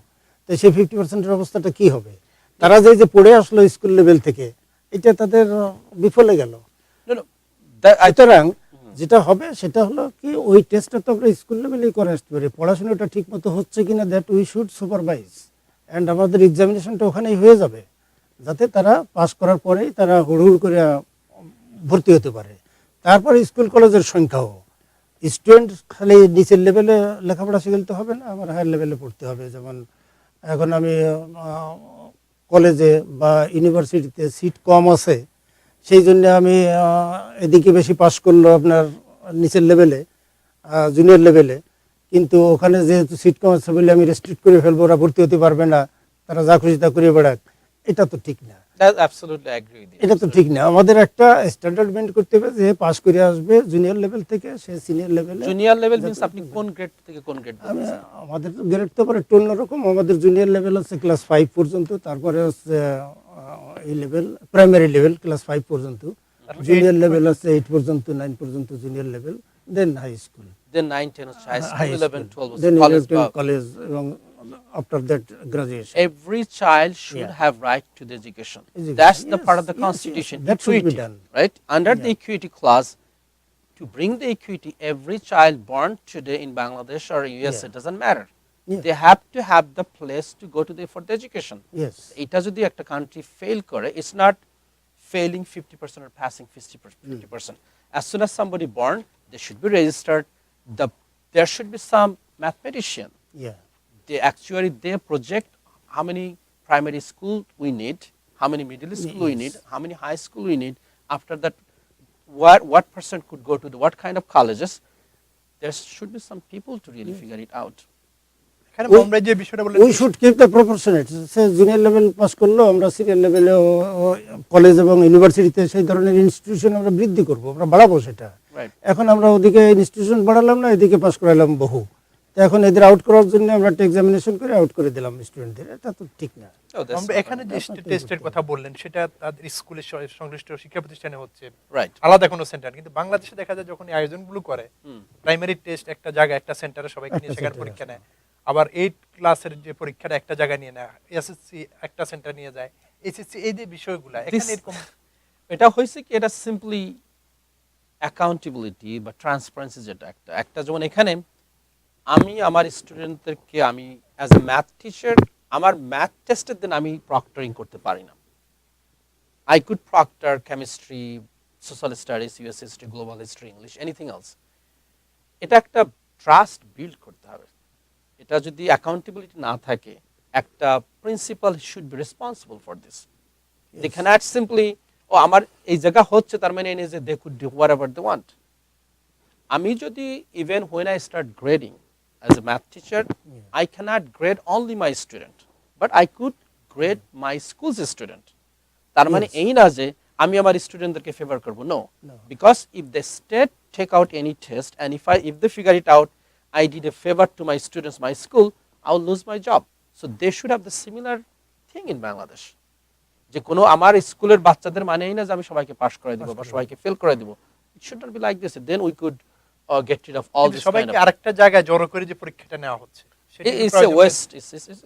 তো সেই 50%-এর অবস্থাটা কি হবে? তারা যে পড়ে আসলো স্কুল লেভেল থেকে, এটা তাদের বিফলে গেল। No, no, that- I- সুতরাং যেটা হবে সেটা হলো কি, ওই টেস্টটা তো আমরা স্কুল লেভেলেই করে আসতে পারি, পড়াশোনাটা ঠিক মতো হচ্ছে কিনা that we should supervise, and আমাদের এক্সামিনেশনটা ওখানেই হয়ে যাবে, যাতে তারা পাস করার পরেই তারা হুড়হুড় করে ভর্তি হতে পারে। তারপরে স্কুল কলেজের সংখ্যাও, স্টুডেন্ট খালি নিচের লেভেলে লেখাপড়া শিখতে হবে না, আমার হায়ার লেভেলে পড়তে হবে। যেমন এখন আমি কলেজে বা ইউনিভার্সিটিতে সিট কম আছে, সেই জন্য আমি এদিকে বেশি পাস করলো আপনার নিচের লেভেলে, জুনিয়র লেভেলে, কিন্তু ওখানে যেহেতু সিট কম আছে বলে আমি রেস্ট্রিক্ট করে ফেলবো, ওরা ভর্তি হতে পারবে না, তারা যা খুশি তা করে বেড়াক, এটা তো ঠিক না। that- absolutely agree with you. এটা তো ঠিক না। আমাদের একটা স্ট্যান্ডার্ড মেনটেন করতে হবে, যে পাস করে আসবে জুনিয়র লেভেল থেকে, সে সিনিয়র লেভেলে। জুনিয়র লেভেল মিন্স আপনি কোন গ্রেড থেকে কোন গ্রেড? আমাদের গ্রেড তো পরে একটু অন্যরকম, আমাদের জুনিয়র লেভেল হচ্ছে ক্লাস 5 পর্যন্ত, তারপরে হচ্ছে এই লেভেল প্রাইমারি লেভেল ক্লাস 5 পর্যন্ত, জুনিয়র লেভেল হচ্ছে 8 পর্যন্ত, 9 পর্যন্ত জুনিয়র লেভেল, দেন হাই স্কুল, দেন 9 10 হচ্ছে হাই স্কুল, 11 12 দেন কলেজ। কলেজ, এবং after that graduation. Every child should Yeah. have right to the education. Education, That's the yes, part of the yes, constitution. yes. That should be Equity, done. right? Under the Yeah. equity clause, to bring the equity, every child born today in Bangladesh or US, Yeah. it doesn't matter. Yeah. They have to have the place to go to for the education. Yes. এটা যদি একটা country fail করে, it's not failing 50% or passing 50%. As soon as somebody born, they should be registered. There should be some mathematician. Yeah. They project how many primary school we need, how many middle school we Yes. need, how many high school we need. After that, what person could go to what kind of colleges. There should be some people to really figure it out. এখানে We- আমরা যে বিষয়টা বলে we should keep the proportionate, say junior level pass করলো, আমরা senior লেভেলে college এবং ইউনিভার্সিটিতে সেই ধরনের ইনস্টিটিউশন আমরা বৃদ্ধি করব, আমরা বাড়াবো সেটা। Right. এখন আমরা ওদিকে ইনস্টিটিউশন বাড়ালাম না, এদিকে পাস করালাম বহু, তো এখন এদের আউট করার জন্য আমরা একটা এক্সামিনেশন করে আউট করে দিলাম স্টুডেন্টদের, এটা তো ঠিক না। Oh, that's আমরা not এখানে যে আপনার তো টেস্টের করতে কথা বললেন সেটা তাদের স্কুলের সংশ্লিষ্ট শিক্ষা প্রতিষ্ঠানে হচ্ছে, right. আলাদা কোনো সেন্টার। কিন্তু বাংলাদেশে দেখা যায় যখন এই আয়োজনগুলো করে, প্রাইমারি টেস্ট একটা জায়গায় একটা সেন্টারে সবাইকে নিয়ে একটা সেখানে center পরীক্ষা নেয়, আবার 8 ক্লাসের যে পরীক্ষাটা একটা জায়গায় নিয়ে নেয়, এসএসসি একটা সেন্টার নিয়ে যায়, এইচএসসি, এই যে বিষয়গুলো এখানে এরকম এটা হয়েছে কি, এটা সিম্পলি অ্যাকাউন্টেবিলিটি বা ট্রান্সপারেন্সি, যেটা একটা যেমন এখানে আমি আমার স্টুডেন্টদেরকে আমি অ্যাজ এ ম্যাথ টিচার, আমার ম্যাথ টেস্টের দিন আমি প্রক্টরিং করতে পারি না। I could proctor chemistry, social studies, US history, global history, English, anything else. এটা একটা ট্রাস্ট বিল্ড করতে হবে। এটা যদি অ্যাকাউন্টেবিলিটি না থাকে, একটা principal should be responsible for this. They cannot simply, ও আমার এই জায়গা হচ্ছে তার মানে এই যে they could do whatever they want. আমি যদি even when I start grading as a math teacher, I cannot grade only my student, but I could grade my school's student. তার মানে Yes. এই না যে আমি আমার স্টুডেন্টদেরকে ফেভার করব, no, because if the state take out any test and if they figure it out I did a favor to my students, my school, I will lose my job. So they should have the similar thing in Bangladesh. যে কোনো আমার স্কুলের বাচ্চাদের মানেই না যে আমি সবাইকে পাস করে দিব বা সবাইকে ফেল করে দিব। It should not be like this. Then we could get rid of all this kind সবাইকে of. আরেকটা জায়গায় জড়ো করে যে পরীক্ষাটা নেওয়া হচ্ছে, সেটা It's a প্রয়োজন- waste.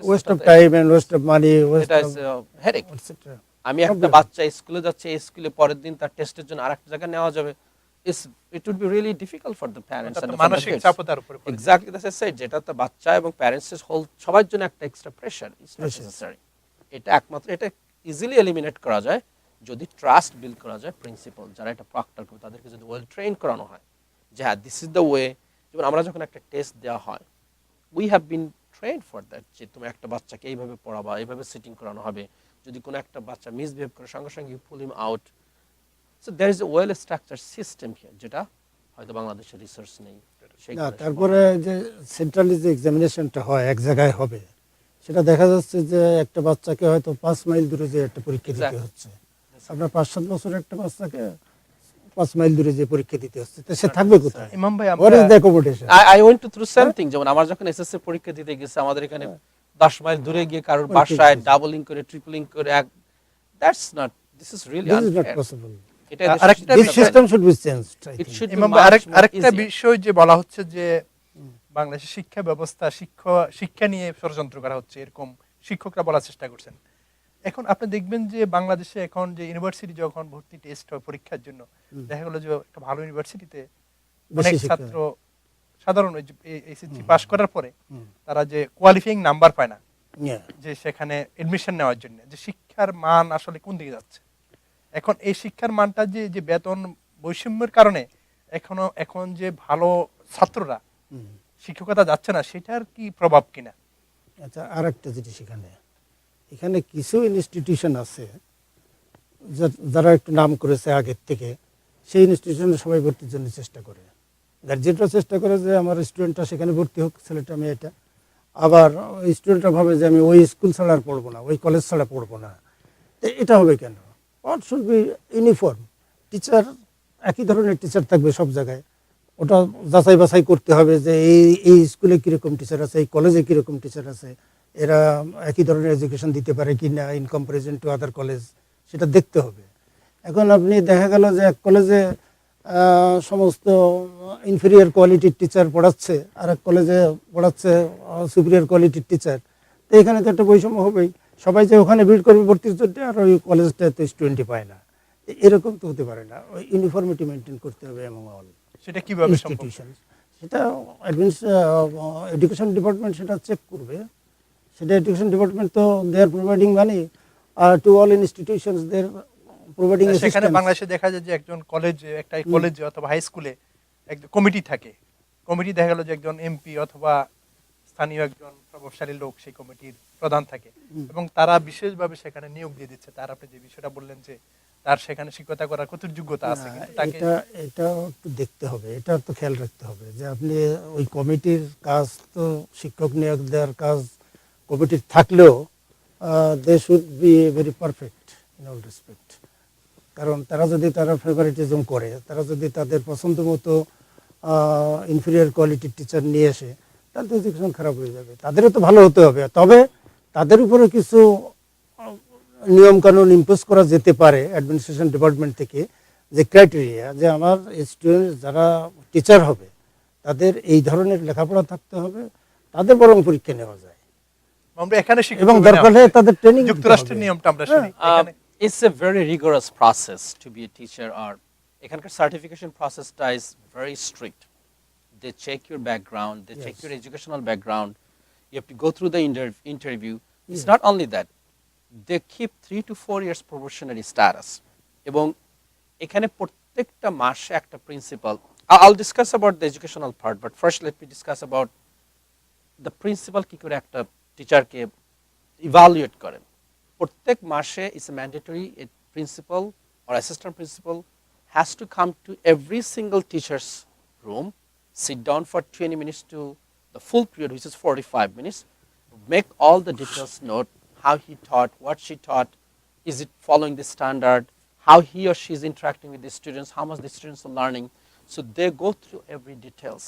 Waste of time and waste of money, waste এটা of is a headache. Etcetera. আমি একটা বাচ্চা স্কুলে যাচ্ছে, এই স্কুলে পরের দিন তার টেস্টের জন্য আরেকটা জায়গায় নেওয়া যাবে, it would be really difficult for the parents অর্থাৎ and for the মানসিক kids. চাপও তার উপরে পড়ে যায়। Exactly, that's I said, যেটা তো বাচ্চা এবং প্যারেন্টস হোল সবার জন্য একটা extra pressure is not Pressure. Necessary. এটা একমাত্র এটা ইজিলি এলিমিনেট করা যায় যদি ট্রাস্ট বিল্ড করা যায়, প্রিন্সিপাল যারা এটা প্রক্টর করবে তাদেরকে যদি ওয়েল ট্রেন করানো হয় যে হ্যাঁ দিস ইজ দ্য ওয়ে, যেমন আমরা যখন একটা টেস্ট দেওয়া হয় we have been train for that, যে তুমি একটা বাচ্চাকে এইভাবে পড়াবা, এইভাবে সিটিং করানো হবে, যদি কোনো একটা বাচ্চা মিসবিহেভ করে সঙ্গে সঙ্গে you pull him out. So there is a well structure system here, যেটা হয়তো বাংলাদেশের রিসার্চ নেই। না, তারপরে যে সেন্ট্রালি যে এক্সামিনেশনটা হয় এক জায়গায় হবে, সেটা দেখা যাচ্ছে যে একটা বাচ্চাকে হয়তো 5 মাইল দূরে যে একটা পরীক্ষা দিতে হচ্ছে, আপনার 5-7 বছরের একটা বাচ্চাকে 5 মাইল দূরে যে পরীক্ষা দিতে হচ্ছে, তো সে থাকবে কোথায়? ইমাম ভাই, What is the accommodation? I went to through same thing, যেমন আমার যখন এসএসসি পরীক্ষা দিতে গেছে আমাদের এখানে 10 মাইল দূরে গিয়ে কারোর বাসায় ডাবলিং করে ট্রিপলিং করে, that's not, this is really This is not unfair. possible. এটা আরেকটা This system should be changed, I it think. should be ইমাম ভাই, much more আরেকটা easier. বিষয় যে বলা হচ্ছে যে বাংলাদেশের শিক্ষা ব্যবস্থা শিক্ষা নিয়ে ষড়যন্ত্র করা হচ্ছে, এরকম শিক্ষকরা বলার চেষ্টা করছেন। এখন আপনি দেখবেন যে বাংলাদেশে এখন যে ইউনিভার্সিটি যখন ভর্তি টেস্ট হয় পরীক্ষার জন্য, দেখা গেল যে একটা ভালো ইউনিভার্সিটিতে অনেক বেশি শিক্ষা ছাত্র সাধারণ এইচএসসি পাস করার পরে তারা যে কোয়ালিফাইং নাম্বার পায় না, Yeah. যে সেখানে এডমিশন নেওয়ার জন্য, যে শিক্ষার মান আসলে কোন দিকে যাচ্ছে। এখন এই শিক্ষার মানটা যে যে বেতন বৈষম্যের কারণে এখন যে ভালো ছাত্ররা শিক্ষকতা যাচ্ছে না, সেটার কি প্রভাব কিনা? আচ্ছা, আর একটা জিনিস, এখানে কিছু ইনস্টিটিউশন আছে যারা একটু নাম করেছে আগের থেকে, সেই ইনস্টিটিউশনে সবাই ভর্তির জন্য চেষ্টা করে, গার্জিয়ানরা চেষ্টা করে যে আমার স্টুডেন্টটা সেখানে ভর্তি হোক, ছেলেটা মেয়েটা। আবার স্টুডেন্টরা ভাবে যে আমি ওই স্কুল ছাড়া আর পড়বো না, ওই কলেজ ছাড়া পড়বো না। তো এটা হবে কেন? What should be uniform teacher, একই ধরনের টিচার থাকবে সব জায়গায়। ওটা যাচাই বাছাই করতে হবে যে এই স্কুলে কীরকম টিচার আছে, এই কলেজে কীরকম টিচার আছে, এরা একই ধরনের এডুকেশন দিতে পারে কি না in comparison to other college, সেটা দেখতে হবে। এখন আপনি দেখা গেল যে এক কলেজে সমস্ত ইনফেরিয়ার কোয়ালিটির টিচার পড়াচ্ছে, আর এক কলেজে পড়াচ্ছে সুপিরিয়ার কোয়ালিটির টিচার। তো এখানে তো একটা বৈষম্য হবেই, সবাই যে ওখানে ভিড় করবে ভর্তির জন্য, আর ওই কলেজটাতে স্টুডেন্টই পায় না। এরকম তো হতে পারে না, ওই ইউনিফর্মিটি মেনটেন করতে হবে এমং অল সেটা কিভাবে সম্ভব? ইনস্টিটিউশন। সেটা এডুকেশন ডিপার্টমেন্ট সেটা চেক করবে। সেটা এডুকেশন ডিপার্টমেন্ট তো they are providing money to all institutions, they are providing সেখানে অ্যাসিস্ট্যান্স। বাংলাদেশে দেখা যায় যে একজন কলেজে অথবা হাই স্কুলে একজন কমিটি থাকে। কমিটি দেখা গেল যে একজন এমপি অথবা স্থানীয় একজন প্রভাবশালী লোক সেই কমিটির প্রধান থাকে, এবং তারা বিশেষভাবে সেখানে নিয়োগ দিয়ে দিচ্ছে। তার আপনি যে বিষয়টা বললেন যে তার সেখানে শিক্ষকতা করার কত যোগ্যতা আছে, কিন্তু তাকে এটা একটু দেখতে হবে, এটা তো খেয়াল রাখতে হবে যে আপনি ওই কমিটির কাজ তো শিক্ষক নিয়োগ দেওয়ার কাজ কমিটির থাকলেও they should be very perfect in all respect. কারণ তারা ফেভারিটিজম করে, তারা যদি তাদের পছন্দ মতো ইনফেরিয়ার কোয়ালিটির টিচার নিয়ে আসে, তাহলে তো এডুকেশন খারাপ হয়ে যাবে। তাদেরও তো ভালো হতে হবে, তবে তাদের উপরে কিছু নিয়ম কানুন ইম্পোজ করা যেতে পারে অ্যাডমিনিস্ট্রেশন ডিপার্টমেন্ট থেকে, যে ক্রাইটেরিয়া যে আমার স্টুডেন্ট যারা টিচার হবে তাদের এই ধরনের লেখাপড়া থাকতে হবে, তাদের বরং পরীক্ষা নেওয়া যায়, আমরা এখানে এবং দরকার হলে তাদের ট্রেনিং যুক্তরাষ্ট্রের নিয়মটা আমরা শুনি। এখানে It's a very rigorous process to be a teacher, or এখানকার certification processটা is very strict. They check your background, they check your educational background. You have to go through the interview. It's not only that. They keep 3 to 4 years probationary status. এবং এখানে প্রত্যেকটা মাসে একটা principal, I'll discuss about the educational part, but first let me discuss about the principal কি করে একটা টিচারকে evaluate করেন। প্রত্যেক মাসে is a mandatory, a principal or assistant principal has to come to every single teacher's room, sit down for 20 minutes to the full period, which is 45 minutes, make all the details note, how he taught, what she taught, is it following the standard, how he or she is interacting with the students, how much the students are learning. So they go through every details.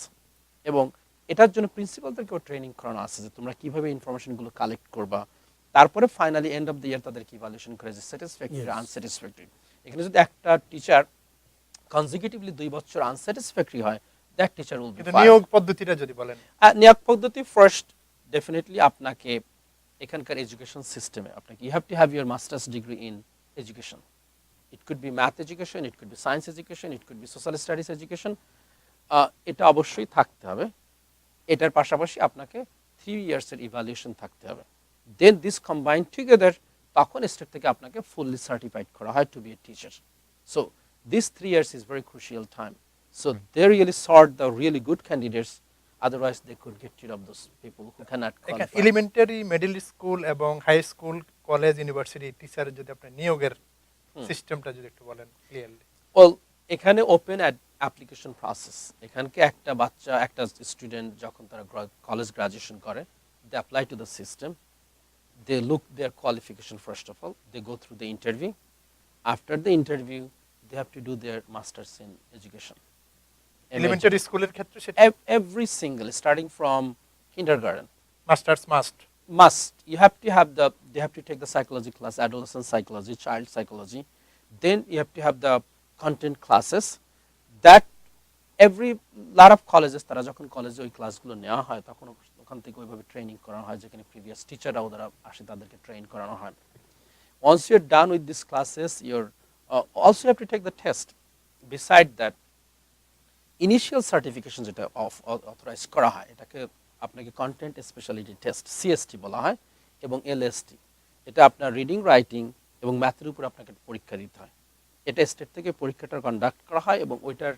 এবং এটার জন্য প্রিন্সিপালদেরকেও training করানো আছে যে তোমরা কিভাবে ইনফরমেশনগুলো collect করবা। তারপরে finally and of the year তাদেরকে ইভালুয়েশন করে যে স্যাটিসফ্যাক্টরি, আনস্যাটিসফ্যাক্টরি। এখানে যদি একটা টিচার কনজিকিউটিভলি 2 বছর আনস্যাটিসফ্যাক্টরি হয়, that teacher will be fired. নিয়োগ পদ্ধতিটা যদি বলেন। নিয়োগ পদ্ধতি ফার্স্ট ডেফিনেটলি আপনাকে এখানকার এডুকেশন সিস্টেমে আপনাকে you have to have your masters degree in education. It could be math education, it could be science education, it could be social studies education. এটা অবশ্যই থাকতে হবে। এটার পাশাপাশি আপনাকে 3 ইয়ার্সের ইভ্যালুয়েশন থাকতে হবে। Then this combined together তখন স্টেট থেকে আপনাকে ফুললি সার্টিফাইড করা হয় to be a teacher. So this 3 years is very crucial time. So they really sort the really good candidates, otherwise they could get rid of those people who cannot qualify. Elementary, middle school এবং high school, college, university টিচারের যদি আপনি নিয়োগের সিস্টেমটা যদি একটু বলেন clearly. Well, এখানে ওপেন অ্যাপ্লিকেশন প্রসেস। এখানকে একটা বাচ্চা, একটা স্টুডেন্ট যখন তারা কলেজ গ্রাজুয়েশন করে, they apply to the system, they look their qualification first of all, they go through the interview. After the interview, they have to do their masters in education. Elementary স্কুলের ক্ষেত্রে সেটা Every single, starting from kindergarten, masters must. must. You have to have they have to take the psychology class, adolescent psychology, child psychology. Then you have to have the content classes. That every lot of colleges, তারা যখন কলেজে ওই ক্লাসগুলো নেওয়া হয় তখন ওখান থেকে ওইভাবে ট্রেনিং করানো হয়, যেখানে প্রিভিয়াস টিচাররাও যারা আসে তাদেরকে ট্রেন করানো হয়। Once you're done with these classes, you're also you have to take the test. Beside that, initial certification যেটা অথরাইজ করা হয়, এটাকে আপনাকে কন্টেন্ট স্পেশালিটি টেস্ট, সিএসটি বলা হয়, এবং এলএসটি। এটা আপনার রিডিং, রাইটিং এবং ম্যাথের উপর আপনাকে পরীক্ষা দিতে হয়। এটা স্টেট থেকে পরীক্ষাটা কন্ডাক্ট করা হয় এবং ওইটার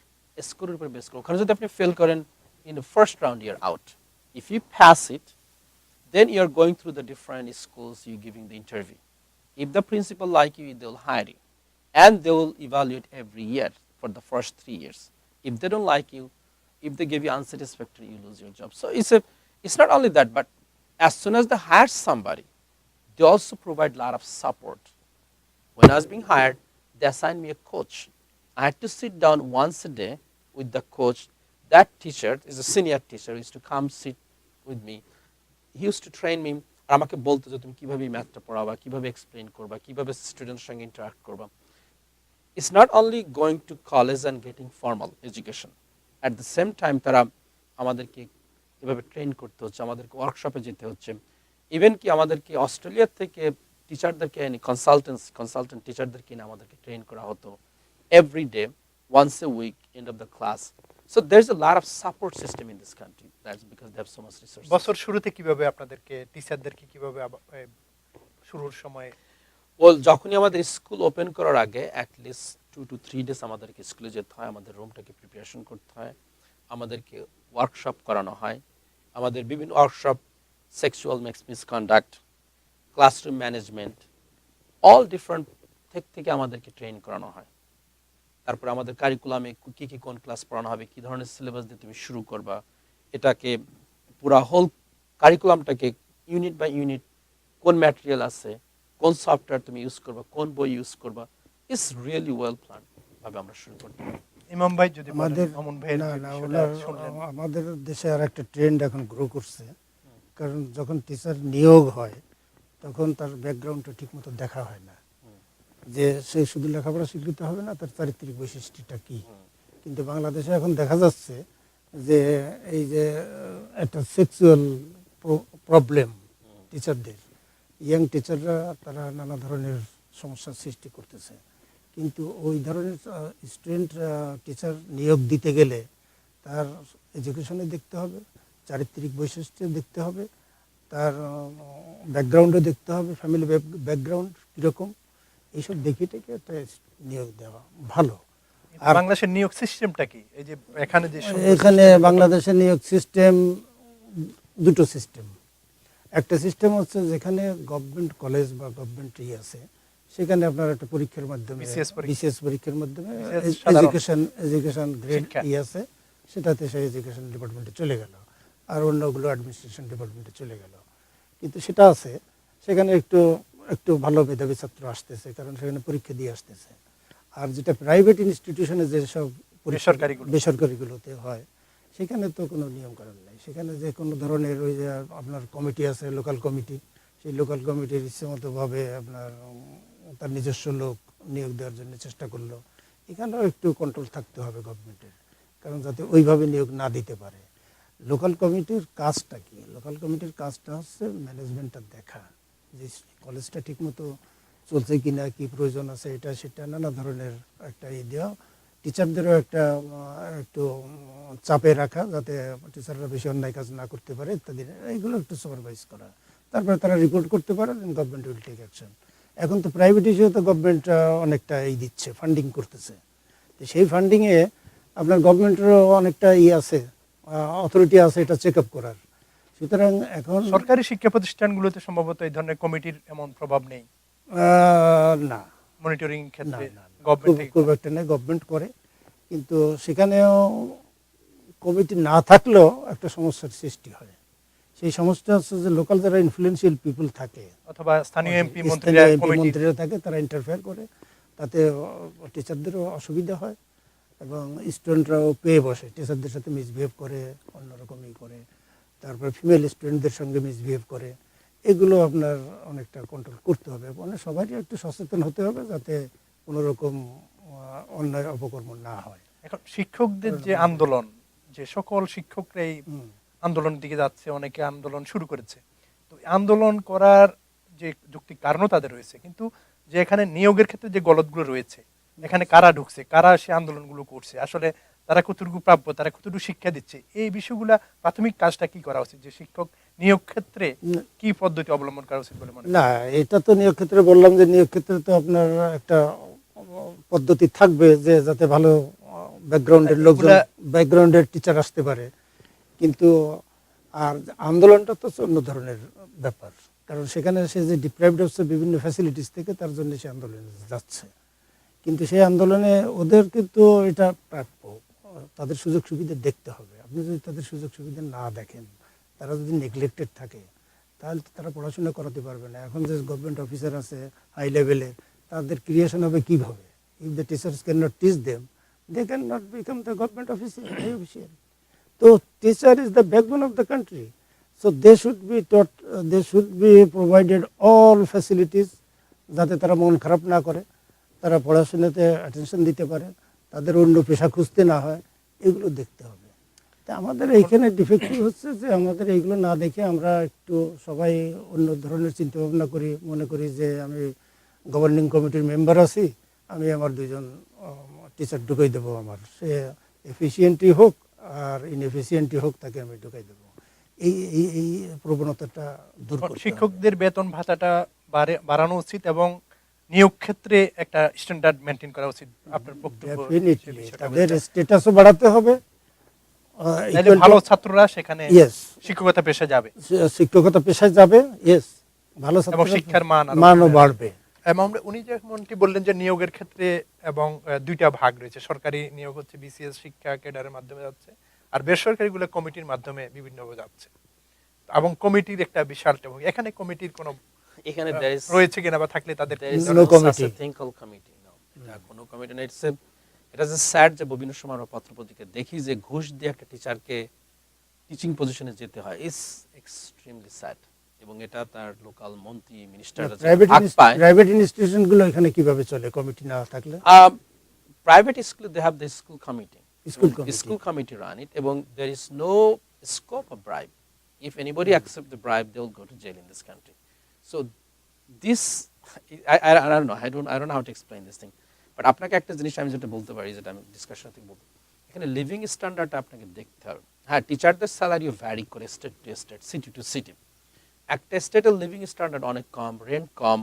স্কোরের উপর বেস করে, ওখানে যদি আপনি ফেল করেন in the first round, your out. If you pass it, then you are going through the different schools, you giving the interview. If the principal like you, they will hire you, and they will evaluate every year for the first 3 years. If they don't like you, if they give you unsatisfactory, you lose your job. So it's not only that, but as soon as they hire somebody, they also provide a lot of support. When I was being hired, they assigned me a coach. I had to sit down once a day with the coach. That teacher is a senior teacher who used to come sit with me. He used to train me. আর আমাকে বলতো যে তুমি কিভাবে ম্যাথটা পড়াবা, কিভাবে explain করবা, কিভাবে স্টুডেন্টের সঙ্গে ইন্টারঅ্যাক্ট করবা। It's not only going to college and getting formal education. At the same time, তারা আমাদেরকে এভাবে ট্রেন করতে হচ্ছে, আমাদেরকে ওয়ার্কশপে যেতে হচ্ছে। ইভেন কি আমাদেরকে অস্ট্রেলিয়া থেকে টিচারদেরকে এনে কনসালটেন্ট টিচারদেরকে এনে আমাদেরকে ট্রেন করা হতো every day, once a week, end of the class. So there's a lot of support system in this country. That's because they have so much resources. বছর শুরুতে কিভাবে আপনাদেরকে টিচারদেরকে কিভাবে শুরুর সময়? Well, যখনই আমাদের স্কুল ওপেন করার আগে অ্যাটলিস্ট 2 to 3 days আমাদেরকে স্কুলে যেতে হয়, আমাদের রুমটাকে প্রিপারেশন করতে হয়, আমাদেরকে ওয়ার্কশপ করানো হয়, আমাদের বিভিন্ন workshop, sexual misconduct, classroom management, all different থেকে আমাদেরকে ট্রেন করানো হয়। তারপরে আমাদের কারিকুলামে কি কোন ক্লাস পড়ানো হবে, কি ধরনের সিলেবাস দিয়ে তুমি শুরু করবা, এটাকে পুরা হোল কারিকুলামটাকে ইউনিট বাই ইউনিট, কোন ম্যাটেরিয়াল আছে, কোন সফটওয়্যার তুমি ইউজ করবা, কোন বই ইউজ করবা, ইটস রিয়েলি ওয়েল প্ল্যান ভাবে আমরা শুরু করতে পারি। ইমাম ভাই যদি আমাদের মামুন ভাইয়ের আমাদের দেশে আর একটা ট্রেন্ড এখন গ্রো করছে, কারণ যখন টিচার নিয়োগ হয় তখন তার ব্যাকগ্রাউন্ডটা ঠিকমতো দেখা হয় না, যে সে শুধু লেখাপড়া স্বীকৃত হবে না, তার চারিত্রিক বৈশিষ্ট্যটা কি। কিন্তু বাংলাদেশে এখন দেখা যাচ্ছে যে এই যে একটা সেক্সুয়াল প্রবলেম টিচারদের, ইয়াং টিচাররা তারা নানা ধরনের সমস্যার সৃষ্টি করতেছে। কিন্তু ওই ধরনের স্টুডেন্ট টিচার নিয়োগ দিতে গেলে তার এডুকেশনে দেখতে হবে, চারিত্রিক বৈশিষ্ট্য দেখতে হবে, তার ব্যাকগ্রাউন্ডও দেখতে হবে, ফ্যামিলি ব্যাকগ্রাউন্ড কীরকম, এইসব দেখে টেকে একটা নিয়োগ দেওয়া ভালো। আর বাংলাদেশের নিয়োগ সিস্টেমটা কি? এই যে এখানে বাংলাদেশের নিয়োগ সিস্টেম দুটো সিস্টেম। একটা সিস্টেম হচ্ছে যেখানে গভর্নমেন্ট কলেজ বা গভর্নমেন্ট আছে, সেখানে আপনার একটা পরীক্ষার মাধ্যমে, বিসিএস পরীক্ষার মাধ্যমে এডুকেশন গ্রেড আছে, সেটাতে সেই এডুকেশন ডিপার্টমেন্টে চলে গেল, আর অন্যগুলো অ্যাডমিনিস্ট্রেশন ডিপার্টমেন্টে চলে গেল। কিন্তু সেটা আছে, সেখানে একটু ভালো মেধাবী ছাত্র আসতেছে, কারণ সেখানে পরীক্ষা দিয়ে আসতেছে। আর যেটা প্রাইভেট ইনস্টিটিউশনে যেসব বেসরকারিগুলোতে হয়, সেখানে তো কোনো নিয়মকানুন নেই। সেখানে যে কোনো ধরনের ওই যে আপনার কমিটি আছে, লোকাল কমিটি, সেই লোকাল কমিটির ইচ্ছেমতোভাবে আপনার তার নিজস্ব লোক নিয়োগ দেওয়ার জন্য চেষ্টা করলো। এখানেও একটু কন্ট্রোল থাকতে হবে গভর্নমেন্টের, কারণ যাতে ওইভাবে নিয়োগ না দিতে পারে। লোকাল কমিটির কাজটা কি? লোকাল কমিটির কাজটা হচ্ছে ম্যানেজমেন্টটা দেখা, যে কলেজটা ঠিকমতো চলছে কিনা, কি প্রয়োজন আছে, এটা সেটা নানা ধরনের একটা দেওয়া, টিচারদেরও একটু চাপে রাখা, যাতে টিচাররা বেশি অন্যায় কাজ না করতে পারে ইত্যাদি, এইগুলো একটু সুপারভাইজ করা। তারপরে তারা রিপোর্ট করতে পারে, গভর্নমেন্ট উইল টেক অ্যাকশন। এখন তো প্রাইভেট হিসেবে তো গভর্নমেন্ট অনেকটা এই দিচ্ছে, ফান্ডিং করতেছে। তো সেই ফান্ডিংয়ে আপনার গভর্নমেন্টেরও অনেকটা আছে, অথরিটি আছে এটা চেক আপ করার। সুতরাং এখন সরকারি শিক্ষা প্রতিষ্ঠানগুলোতে সম্ভবত এই ধরনের কমিটির এমন প্রভাব নেই, না, মনিটরিং না ক্ষেত্রে না না, গভর্নমেন্ট থেকে খুব একটা নেই, গভর্নমেন্ট করে, কিন্তু সেখানেও কমিটি না থাকলেও একটা সমস্যার সৃষ্টি হয়। সেই সমস্যা হচ্ছে যে লোকাল যারা ইনফ্লুয়েন্সিয়াল পিপল থাকে অথবা স্থানীয় এমপি স্থানীয় মন্ত্রীরা MP কমিটি মন্ত্রীরা থাকে, তারা ইন্টারফেয়ার করে, তাতে টিচারদেরও অসুবিধা হয় এবং স্টুডেন্টরাও পেয়ে বসে, টিচারদের সাথে মিসবিহেভ করে, অন্যরকমই করে, তারপরে ফিমেল স্টুডেন্টদের সঙ্গে মিসবিহেভ করে। এগুলো আপনার অনেকটা কন্ট্রোল করতে হবে, মানে সবারই একটু সচেতন হতে হবে যাতে কোনো রকম অন্যায় অপকর্ম না হয়। এখন শিক্ষকদের যে আন্দোলন, যে সকল শিক্ষকরা এই আন্দোলনের দিকে যাচ্ছে, অনেকে আন্দোলন শুরু করেছে, তো আন্দোলন করার যে যৌক্তিক কারণও তাদের রয়েছে, কিন্তু যে এখানে নিয়োগের ক্ষেত্রে যে গলদগুলো রয়েছে, এখানে কারা ঢুকছে, কারা সে আন্দোলনগুলো করছে, আসলে তারা কতটুকু প্রাপ্য, তারা কতটুকু শিক্ষা দিচ্ছে, এই বিষয়গুলা প্রাথমিক কাজটা কি করা উচিত, যে শিক্ষক নিয়োগ ক্ষেত্রে কি পদ্ধতি অবলম্বন করা উচিত বলে মনে না, এটা তো নিয়োগ ক্ষেত্রে বললাম যে নিয়োগ ক্ষেত্রে তো আপনার একটা পদ্ধতি থাকবে যে যাতে ভালো ব্যাকগ্রাউন্ডের লোকজন, ব্যাকগ্রাউন্ডের টিচার আসতে পারে। কিন্তু আর আন্দোলনটা তো অন্য ধরনের ব্যাপার, কারণ সেখানে সে যে ডিপ্রাইভড হচ্ছে বিভিন্ন ফ্যাসিলিটিস থেকে, তার জন্য সে আন্দোলনে যাচ্ছে। কিন্তু সেই আন্দোলনে ওদের কিন্তু এটা প্রাপ্য, তাদের সুযোগ সুবিধা দেখতে হবে। আপনি যদি তাদের সুযোগ সুবিধা না দেখেন, তারা যদি নেগলেক্টেড থাকে, তাহলে তো তারা পড়াশোনা করাতে পারবে না। এখন যে গভর্নমেন্ট অফিসার আছে হাই লেভেলের, তাদের ক্রিয়েশন হবে কীভাবে? If the teachers can not teach them, they cannot become the government official. So teacher is the backbone of the country. So they should be taught, they should be provided all facilities যাতে তারা মন খারাপ না করে, তারা পড়াশোনাতে attention দিতে পারে, তাদের অন্য পেশা খুঁজতে না হয়, এগুলো দেখতে হবে। তা আমাদের এইখানে ডিফেক্টিভ হচ্ছে যে আমাদের এইগুলো না দেখে আমরা একটু সবাই অন্য ধরনের চিন্তা ভাবনা করি, মনে করি যে আমি গভর্নিং কমিটির মেম্বার আছি, আমি আমার দুইজন টিচার ঢুকাই দেবো, আমার সে এফিসিয়েন্টই হোক আর ইনএফিসিয়েন্টই হোক, তাকে আমি ঢুকাই দেবো। এই এই এই প্রবণতাটা দূর করতে হবে। শিক্ষকদের বেতন ভাতাটা বাড়ানো উচিত এবং নিয়োগ ক্ষেত্রে একটা স্ট্যান্ডার্ড মেনটেন করা উচিত। আপনার বক্তব্য, ডেফিনিটলি তাদের স্ট্যাটাসও বাড়াতে হবে, ভালো ছাত্ররা সেখানে শিক্ষকতা পেশায় যাবে, শিক্ষকতা পেশায় যাবে, ইয়েস, ভালো ছাত্র এবং শিক্ষার মানও বাড়বে। এবং উনি যেমনটি বললেন যে নিয়োগের ক্ষেত্রে এবং দুইটা ভাগ রয়েছে, সরকারি নিয়োগ হচ্ছে বিসিএস শিক্ষা ক্যাডারের মাধ্যমে যাচ্ছে, আর বেসরকারিগুলো কমিটির মাধ্যমে বিভিন্নভাবে যাচ্ছে, এবং কমিটির একটা বিশাল এখানে কমিটির কোনো এখানে রয়েছে কিনা বা থাকলে তাদের কোনো কমিটি নেই। এটা যে স্যাড যে বিভিন্ন সময় আমরা পত্রপত্রিকা দেখি যে ঘুষ দিয়ে একটা টিচারকে টিচিং পজিশনে যেতে হয়, ইজ এক্সট্রিমলি স্যাড। এবং এটা তার লোকাল মন্ত্রী মিনিস্টাররা প্রাইভেট ইনস্টিটিউশনগুলো এখানে কিভাবে চলে কমিটি না থাকলে? Private school they have the school committee, school committee run it, এবং there is no scope of bribe. If anybody accept the bribe, they will go to jail in this country. So this I don't know, I don't know how to explain this thing, but আপনাকে একটা জিনিস আমি যেটা বলতে পারি, যেটা আমি discussion থেকে বলতে, এখানে লিভিং স্ট্যান্ডার্ডটা আপনাকে দেখতে হবে। হ্যাঁ, টিচারদের স্যালারিও ভ্যারি করে state to state, city to city. একটা স্টেটের লিভিং স্ট্যান্ডার্ড অনেক কম, রেন্ট কম,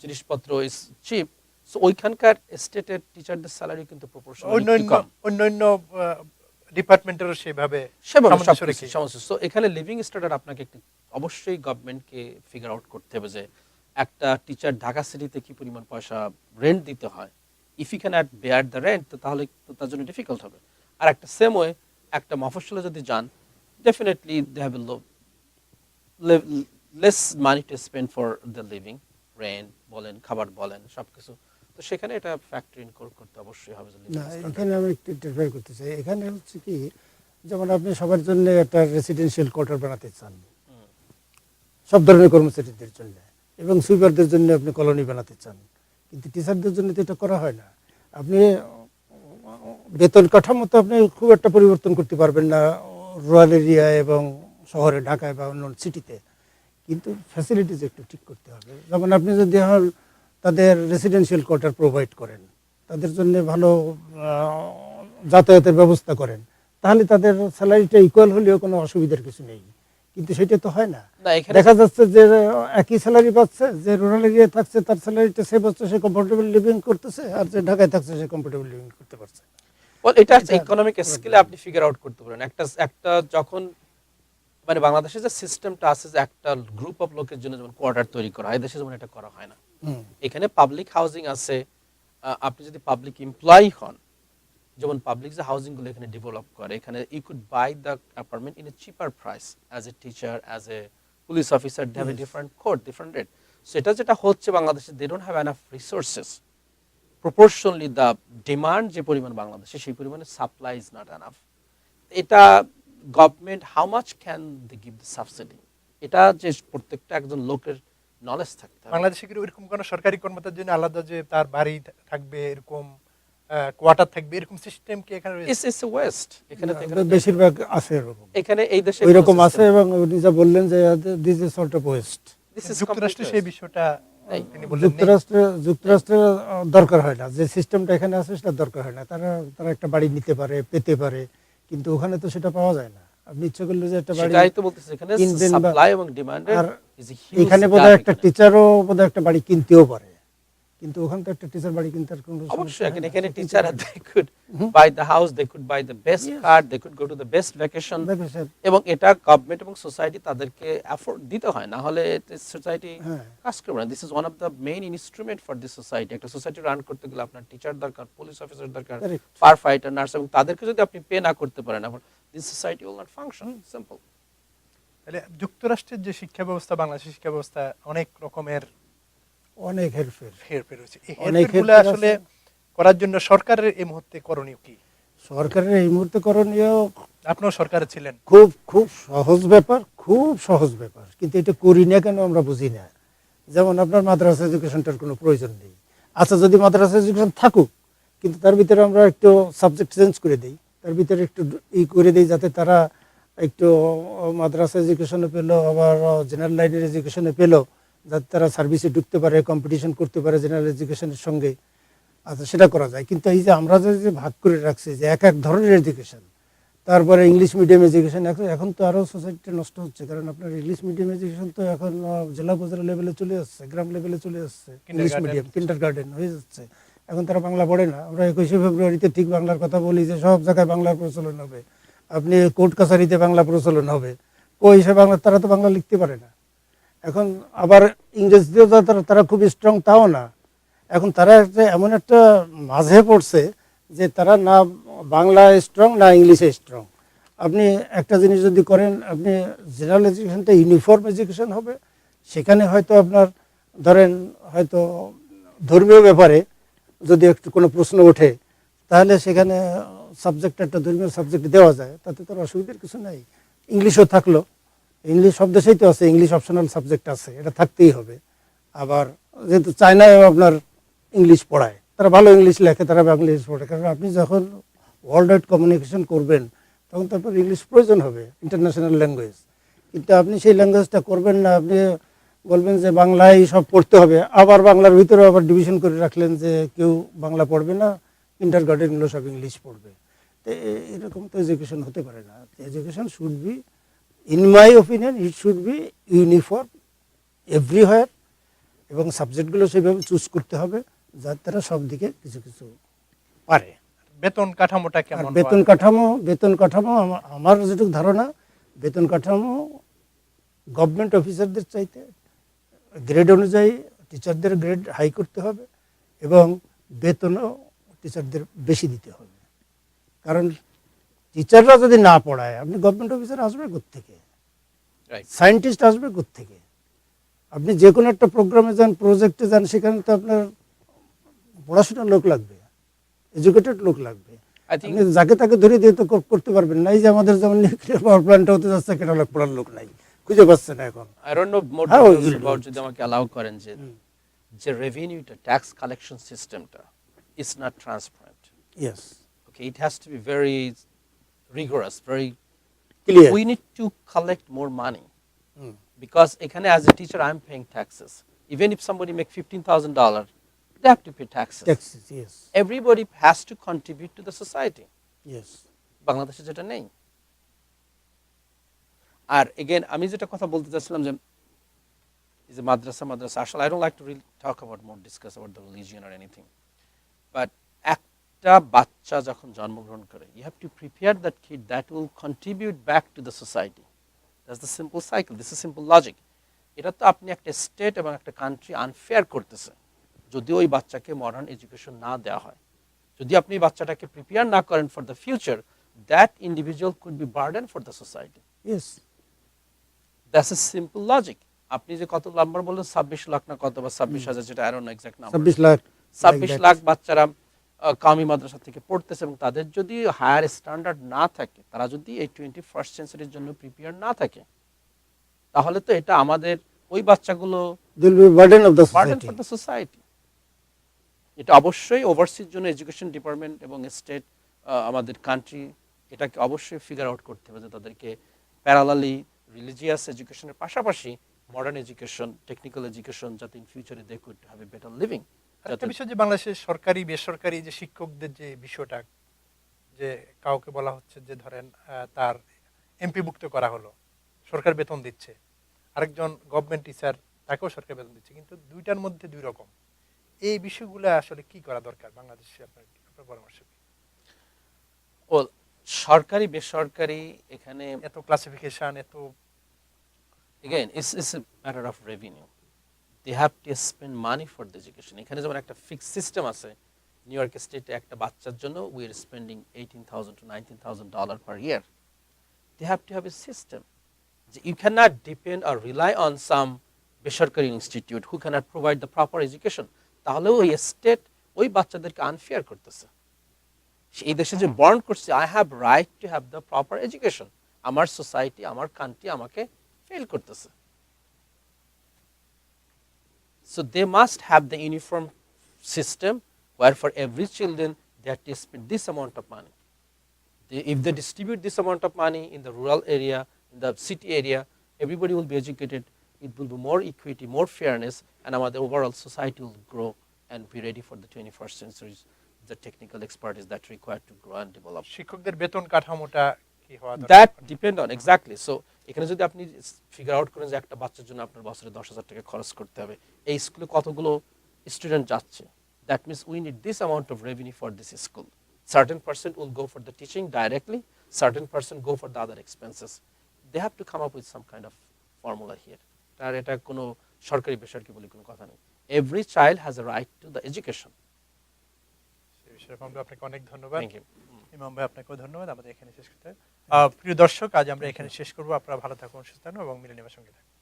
জিনিসপত্র ইজ চিপ, সো ওইখানকার স্টেটের টিচারদের স্যালারি কিন্তু প্রপোর্শনালি কম, অন্যান্য ডিপার্টমেন্টেরও সেভাবে সমস্যা। সো এখানে লিভিং স্ট্যান্ডার্ড আপনাকে একটু অবশ্যই গভর্নমেন্টকে ফিগার আউট করতে হবে যে একটা টিচার ঢাকা সিটিতে কি পরিমাণ পয়সা রেন্ট দিতে হয়। If you can bear the rent, তাহলে তো তার জন্য ডিফিকাল্ট হবে। আর একটা সেম ওয়ে একটা মফস্বলে যদি যান, definitely they have less money to spend for the living, rent বলেন, খাবার বলেন, সবকিছু। তো সেখানে এটা ফ্যাক্টর ইন করতে অবশ্যই হবে। এখানে আমি একটু ইন্টারফেয়ার করতে চাই। এখানে হচ্ছে কি, যেমন আপনি সবার জন্য একটা রেসিডেন্সিয়াল কোয়ার্টার বানাতে চান সব ধরনের কর্মচারীদের জন্য, এবং সুইপারদের জন্য আপনি কলোনি বানাতে চান, কিন্তু টিচারদের জন্য তো এটা করা হয় না। আপনি বেতন কাঠামো তো আপনি খুব একটা পরিবর্তন করতে পারবেন না রুরাল এরিয়া এবং শহরে, ঢাকায় বা অন্য সিটিতে, কিন্তু ফ্যাসিলিটিস একটু ঠিক করতে হবে। যেমন আপনি যদি তাদের রেসিডেন্সিয়াল কোয়ার্টার প্রোভাইড করেন, তাদের জন্য ভালো যাতায়াতের ব্যবস্থা করেন, তাহলে তাদের স্যালারিটা ইকুয়াল হলেও কোনো অসুবিধার কিছু নেই। কিন্তু সেটা তো হয় না। না এখানে দেখা যাচ্ছে যে একই স্যালারি পাচ্ছে, যে রুরাল এরিয়ায় থাকছে তার স্যালারিটা সেভ হচ্ছে, সে কমফোর্টেবল লিভিং করতেছে, আর যে ঢাকায় থাকছে সে কমফোর্টেবল লিভিং করতে পারছে। এটা এটা ইকোনমিক স্কেলে আপনি ফিগার আউট করতে পারেন। একটা যখন মানে বাংলাদেশে যে সিস্টেমটা আছে যে একটা গ্রুপ অফ লোকের জন্য যেমন কোয়ার্টার তৈরি করা হয়, দেশে যেমন এটা করা হয় না। হুম, এখানে পাবলিক হাউজিং আছে, আপনি যদি পাবলিক এমপ্লয়ি হন, যেমন পাবলিক যে হাউজিং গুলো এখানে ডেভেলপ করে, এখানে you could buy the apartment in a cheaper price as a teacher, as a police officer, they have a different code, different rate. So এটা যেটা হচ্ছে বাংলাদেশে, they don't have enough resources proportionally the demand যে পরিমাণ বাংলাদেশে, সেই পরিমাণে supply is not enough. এটা government how much can they give the subsidy, এটা যে প্রত্যেকটা একজন লোকের নলেজ থাকতে হবে। বাংলাদেশে কি এরকম কোন সরকারি কর্মকর্তার জন্য আলাদা যে তার বাড়ি থাকবে, এরকম কোয়ার্টার থাকবে, এরকম সিস্টেম কি এখানে রয়েছে? It's West. এখানে তো এখানে বেশিরভাগ আছে এরকম, এখানে এই দেশে ওই রকম আছে। এবং উনি যা বললেন যে this is sort of West, যুক্তরাষ্ট্রে সেই বিষয়টা তিনি বললেন নেই। যুক্তরাষ্ট্রের দরকার হয় না, যে সিস্টেমটা এখানে আছে সেটা দরকার হয় না। তারা একটা বাড়ি নিতে পারে, পেতে পারে, কিন্তু ওখানে তো সেটা পাওয়া যায় না। আপনি ইচ্ছে করলে যে একটা বাড়ি সেটাই তো বলতেছি, এখানে কিনবেন, সাপ্লাই এবং ডিমান্ডের আর ইজ এ হিউজ এখানে বোধহয় একটা টিচারও বোধহয় একটা বাড়ি কিনতেও পারে, কিন্তু ওখানে তো একটা টিচার বাড়ি কিনতে আর কোনো অবশ্যই এখানে teacher they could buy the house, they could buy the best car, they could go to the best vacation, এবং এটা গভর্নমেন্ট এবং সোসাইটি তাদেরকে এফোর্ড দিতে হয়, না হলে সোসাইটি কাজ করবে না। This is one of the main instrument for this society. একটা সোসাইটি রান করতে গেলে আপনার টিচার দরকার, পুলিশ অফিসার দরকার, ফায়ার ফাইটার, নার্স, এবং তাদেরকে যদি আপনি পে না করতে পারেন, this society will not function. Simple. তাহলে যুক্তরাষ্ট্রের যে শিক্ষা ব্যবস্থা, বাংলাদেশের শিক্ষা ব্যবস্থা অনেক রকমের অনেক হেরফের রয়েছে। এই হেরফেরগুলো আসলে করার জন্য সরকারের এই মুহূর্তে করণীয় কি? সরকারের এই মুহূর্তে করণীয়, আপনিও সরকারে ছিলেন, খুব সহজ ব্যাপার, খুব সহজ ব্যাপার, কিন্তু এটা করি না কেন আমরা বুঝি না। যেমন আপনার মাদ্রাসা এডুকেশনটার কোনো প্রয়োজন নেই। আচ্ছা, যদি মাদ্রাসা এডুকেশন থাকুক, কিন্তু তার ভিতরে আমরা একটু সাবজেক্ট চেঞ্জ করে দিই, তার ভিতরে একটু করে দিই, যাতে তারা একটু মাদ্রাসা এডুকেশনে পেলো, আবার জেনারেল লাইনের এডুকেশনে পেলো, যাতে তারা সার্ভিসে ঢুকতে পারে, কম্পিটিশন করতে পারে জেনারেল এডুকেশনের সঙ্গে। আচ্ছা, সেটা করা যায়। কিন্তু এই যে আমরা যে ভাগ করে রাখছি যে এক ধরনের এডুকেশন, তারপরে ইংলিশ মিডিয়াম এডুকেশন, এখন তো আরও সোসাইটিটা নষ্ট হচ্ছে। কারণ আপনার ইংলিশ মিডিয়াম এডুকেশন তো এখন জেলা উপজেলা লেভেলে চলে আসছে, গ্রাম লেভেলে চলে আসছে, ইংলিশ মিডিয়াম কিন্ডার গার্ডেন হয়ে যাচ্ছে। এখন তারা বাংলা পড়ে না। আমরা 21শে ফেব্রুয়ারিতে ঠিক বাংলার কথা বলি যে সব জায়গায় বাংলার প্রচলন হবে, আপনি কোর্ট কাছারিতে বাংলা প্রচলন হবে, কই সে বাংলা, তারা তো বাংলা লিখতে পারে না। এখন আবার ইংরেজিতেও তারা খুব স্ট্রং, তাও না। এখন তারা এমন একটা মাঝে পড়ছে যে তারা না বাংলা স্ট্রং না ইংলিশে স্ট্রং। আপনি একটা জিনিস যদি করেন, আপনি জেনারেল এডুকেশনটা ইউনিফর্ম এডুকেশন হবে, সেখানে হয়তো আপনার ধরেন হয়তো ধর্মীয় ব্যাপারে যদি একটু কোনো প্রশ্ন ওঠে, তাহলে সেখানে সাবজেক্ট একটা ধর্মীয় সাবজেক্ট দেওয়া যায়, তাতে তো অসুবিধার কিছু নাই। ইংলিশও থাকলো, ইংলিশ সব দেশেই তো আছে, ইংলিশ অপশনাল সাবজেক্ট আছে, এটা থাকতেই হবে। আবার যেহেতু চায়নায় আপনার ইংলিশ পড়ায়, তারা ভালো ইংলিশ লেখে, তারা ইংলিশ পড়ে। কারণ আপনি যখন ওয়ার্ল্ড ওয়াইড কমিউনিকেশন করবেন, তখন তারপর ইংলিশ প্রয়োজন হবে, ইন্টারন্যাশনাল ল্যাঙ্গুয়েজ। কিন্তু আপনি সেই ল্যাঙ্গুয়েজটা করবেন না, আপনি বলবেন যে বাংলায় সব পড়তে হবে, আবার বাংলার ভিতরে আবার ডিভিশন করে রাখলেন যে কেউ বাংলা পড়বে না, কিন্ডার গার্ডেনগুলো সব ইংলিশ পড়বে। তো এরকম তো এডুকেশন হতে পারে না। Education should be, in my opinion, it should be uniform everywhere, এবং সাবজেক্টগুলো সেভাবে চুজ করতে হবে যাতে তারা সব দিকে কিছু কিছু পারে। বেতন কাঠামোটা কেমন? বেতন কাঠামো আমার যেটুকু ধারণা, বেতন কাঠামো গভর্নমেন্ট অফিসারদের চাইতে গ্রেড অনুযায়ী টিচারদের গ্রেড হাই করতে হবে, এবং বেতনও টিচারদের বেশি দিতে হবে। কারণ টিচাররা যদি না পড়ায়, আপনি গভর্নমেন্ট অফিসার আসবে কোত্থেকে, সায়েন্টিস্ট আসবে কোত্থেকে? আপনি যে কোনো একটা প্রোগ্রামে যান, প্রজেক্টে যান, সেখানে তো আপনার পড়াশোনার লোক লাগবে, এডুকেটেড লোক লাগবে। আপনি যাকে তাকে ধরে দিয়ে তো করতে পারবেন না। এই যে আমাদের যেমন নিউক্লিয়ার পাওয়ার প্ল্যান্টটা হতে যাচ্ছে, কেটা লোক পড়ার লোক নাই, খুঁজে পাচ্ছে না এখন। I don't know more details about, যদি আমাকে allow করেন, যে রেভিনিউটা, ট্যাক্স কালেকশন সিস্টেমটা is not transparent. Yes. Okay, it has to be very rigorous, very clear. We need to collect more money. Because ekhane as a teacher I am paying taxes. Even if somebody make $15,000, they have to pay taxes. Taxes, yes. Everybody has to contribute to the society. Yes. Bangladesh jeta nei. R again আমি যেটা কথা বলতে চাচ্ছিলাম যে is a madrasa আসলে I don't like to really talk about more discuss about the religion or anything, but একটা বাচ্চা যখন জন্মগ্রহণ করে you have to prepare that kid that will contribute back to the society. That's the simple cycle, this is simple logic. এটা তো আপনি একটা state এবং একটা কান্ট্রি আনফেয়ার করতেছে যদি ওই বাচ্চাকে মডার্ন এডুকেশন না দেওয়া হয়, যদি আপনি বাচ্চাটাকে প্রিপেয়ার না করেন for the future, that individual could be burden for the society. Yes, that's a simple logic. আপনি যে কত নাম্বার বললেন 26 লাখ না কত বা 26,000, যেটা I don't know exact number, 26 lakh 26 lakh বাচ্চারা কামি মাদ্রাসা থেকে পড়তেছে এবং তাদের যদি হায়ার স্ট্যান্ডার্ড না থাকে, তারা যদি এই 21st সেঞ্চুরির জন্য প্রিপেয়ার না থাকে, তাহলে তো এটা আমাদের ওই বাচ্চাগুলো will be burden of the burden society. For the society. এটা অবশ্যই ওভারসির জন্য এডুকেশন ডিপার্টমেন্ট এবং স্টেট আমাদের কান্ট্রি এটাকে অবশ্যই ফিগার আউট করতে হবে যে তাদেরকে প্যারালালি রিলিজিয়াস এডুকেশনের পাশাপাশি মডার্ন এডুকেশন, টেকনিক্যাল এডুকেশন, যাতে ইন ফিউচারে they could have a better living. একটা বিষয় যে বাংলাদেশের সরকারি বেসরকারি যে শিক্ষকদের যে বিষয়টা, যে কাউকে বলা হচ্ছে যে ধরেন তার এমপিভুক্ত করা হলো, সরকার বেতন দিচ্ছে, আরেকজন গভর্নমেন্ট টিচার, তাকেও সরকার বেতন দিচ্ছে, কিন্তু দুইটার মধ্যে দুই রকম। এই বিষয়গুলো আসলে কি করা দরকার বাংলাদেশে, আপনার পরামর্শ কি? ও সরকারি বেসরকারি এখানে এত ক্লাসিফিকেশন, এত again it's a matter of revenue. They have to spend money for the education. এখানে যেমন একটা ফিক্সড সিস্টেম আছে, নিউ ইয়র্ক স্টেটে একটা বাচ্চার জন্য we are spending $18,000 to $19,000 per year. They have to have a system. You cannot depend or rely on some বেসরকারি institute who cannot provide the proper education. তাহলে ওই স্টেট ওই বাচ্চাদেরকে আনফেয়ার করতেছে। এই দেশে যে বর্ন করছে I have right to have the proper education, আমার সোসাইটি, আমার কান্ট্রি আমাকে ফেল করতেছে। So they must have the uniform system where for every children they have to spend this amount of money. If they distribute this amount of money in the rural area, in the city area, everybody will be educated. It will be more equity, more fairness, and the overall society will grow and be ready for the 21st century. The technical expertise that required to grow and develop. শিক্ষকদের বেতন কাঠামোটা কি হওয়া দরকার? That depend on exactly. So এখানে যদি আপনি figure out করেন যে একটা বাচ্চার জন্য আপনার বছরে 10,000 টাকা খরচ করতে হবে, এই স্কুলে কতগুলো স্টুডেন্ট যাচ্ছে, that means we need this amount of revenue for this school. Certain person will go for the teaching directly, certain person go for the other expenses. They have to come up with some kind of formula here. আর এটা কোনো সরকারি বেসরকারি বলে কোনো কথা নেই। Every child has a right to the education. আপনাকে অনেক ধন্যবাদ। Thank you. ইমাম ভাই, আপনাকেও ধন্যবাদ। আমাদের এখানে শেষ করতে, প্রিয় দর্শক, আজ আমরা এখানে শেষ করবো। আপনারা ভালো থাকুন, সুস্থ থাকুন এবং মিলেনিয়ামের সঙ্গে থাকুন।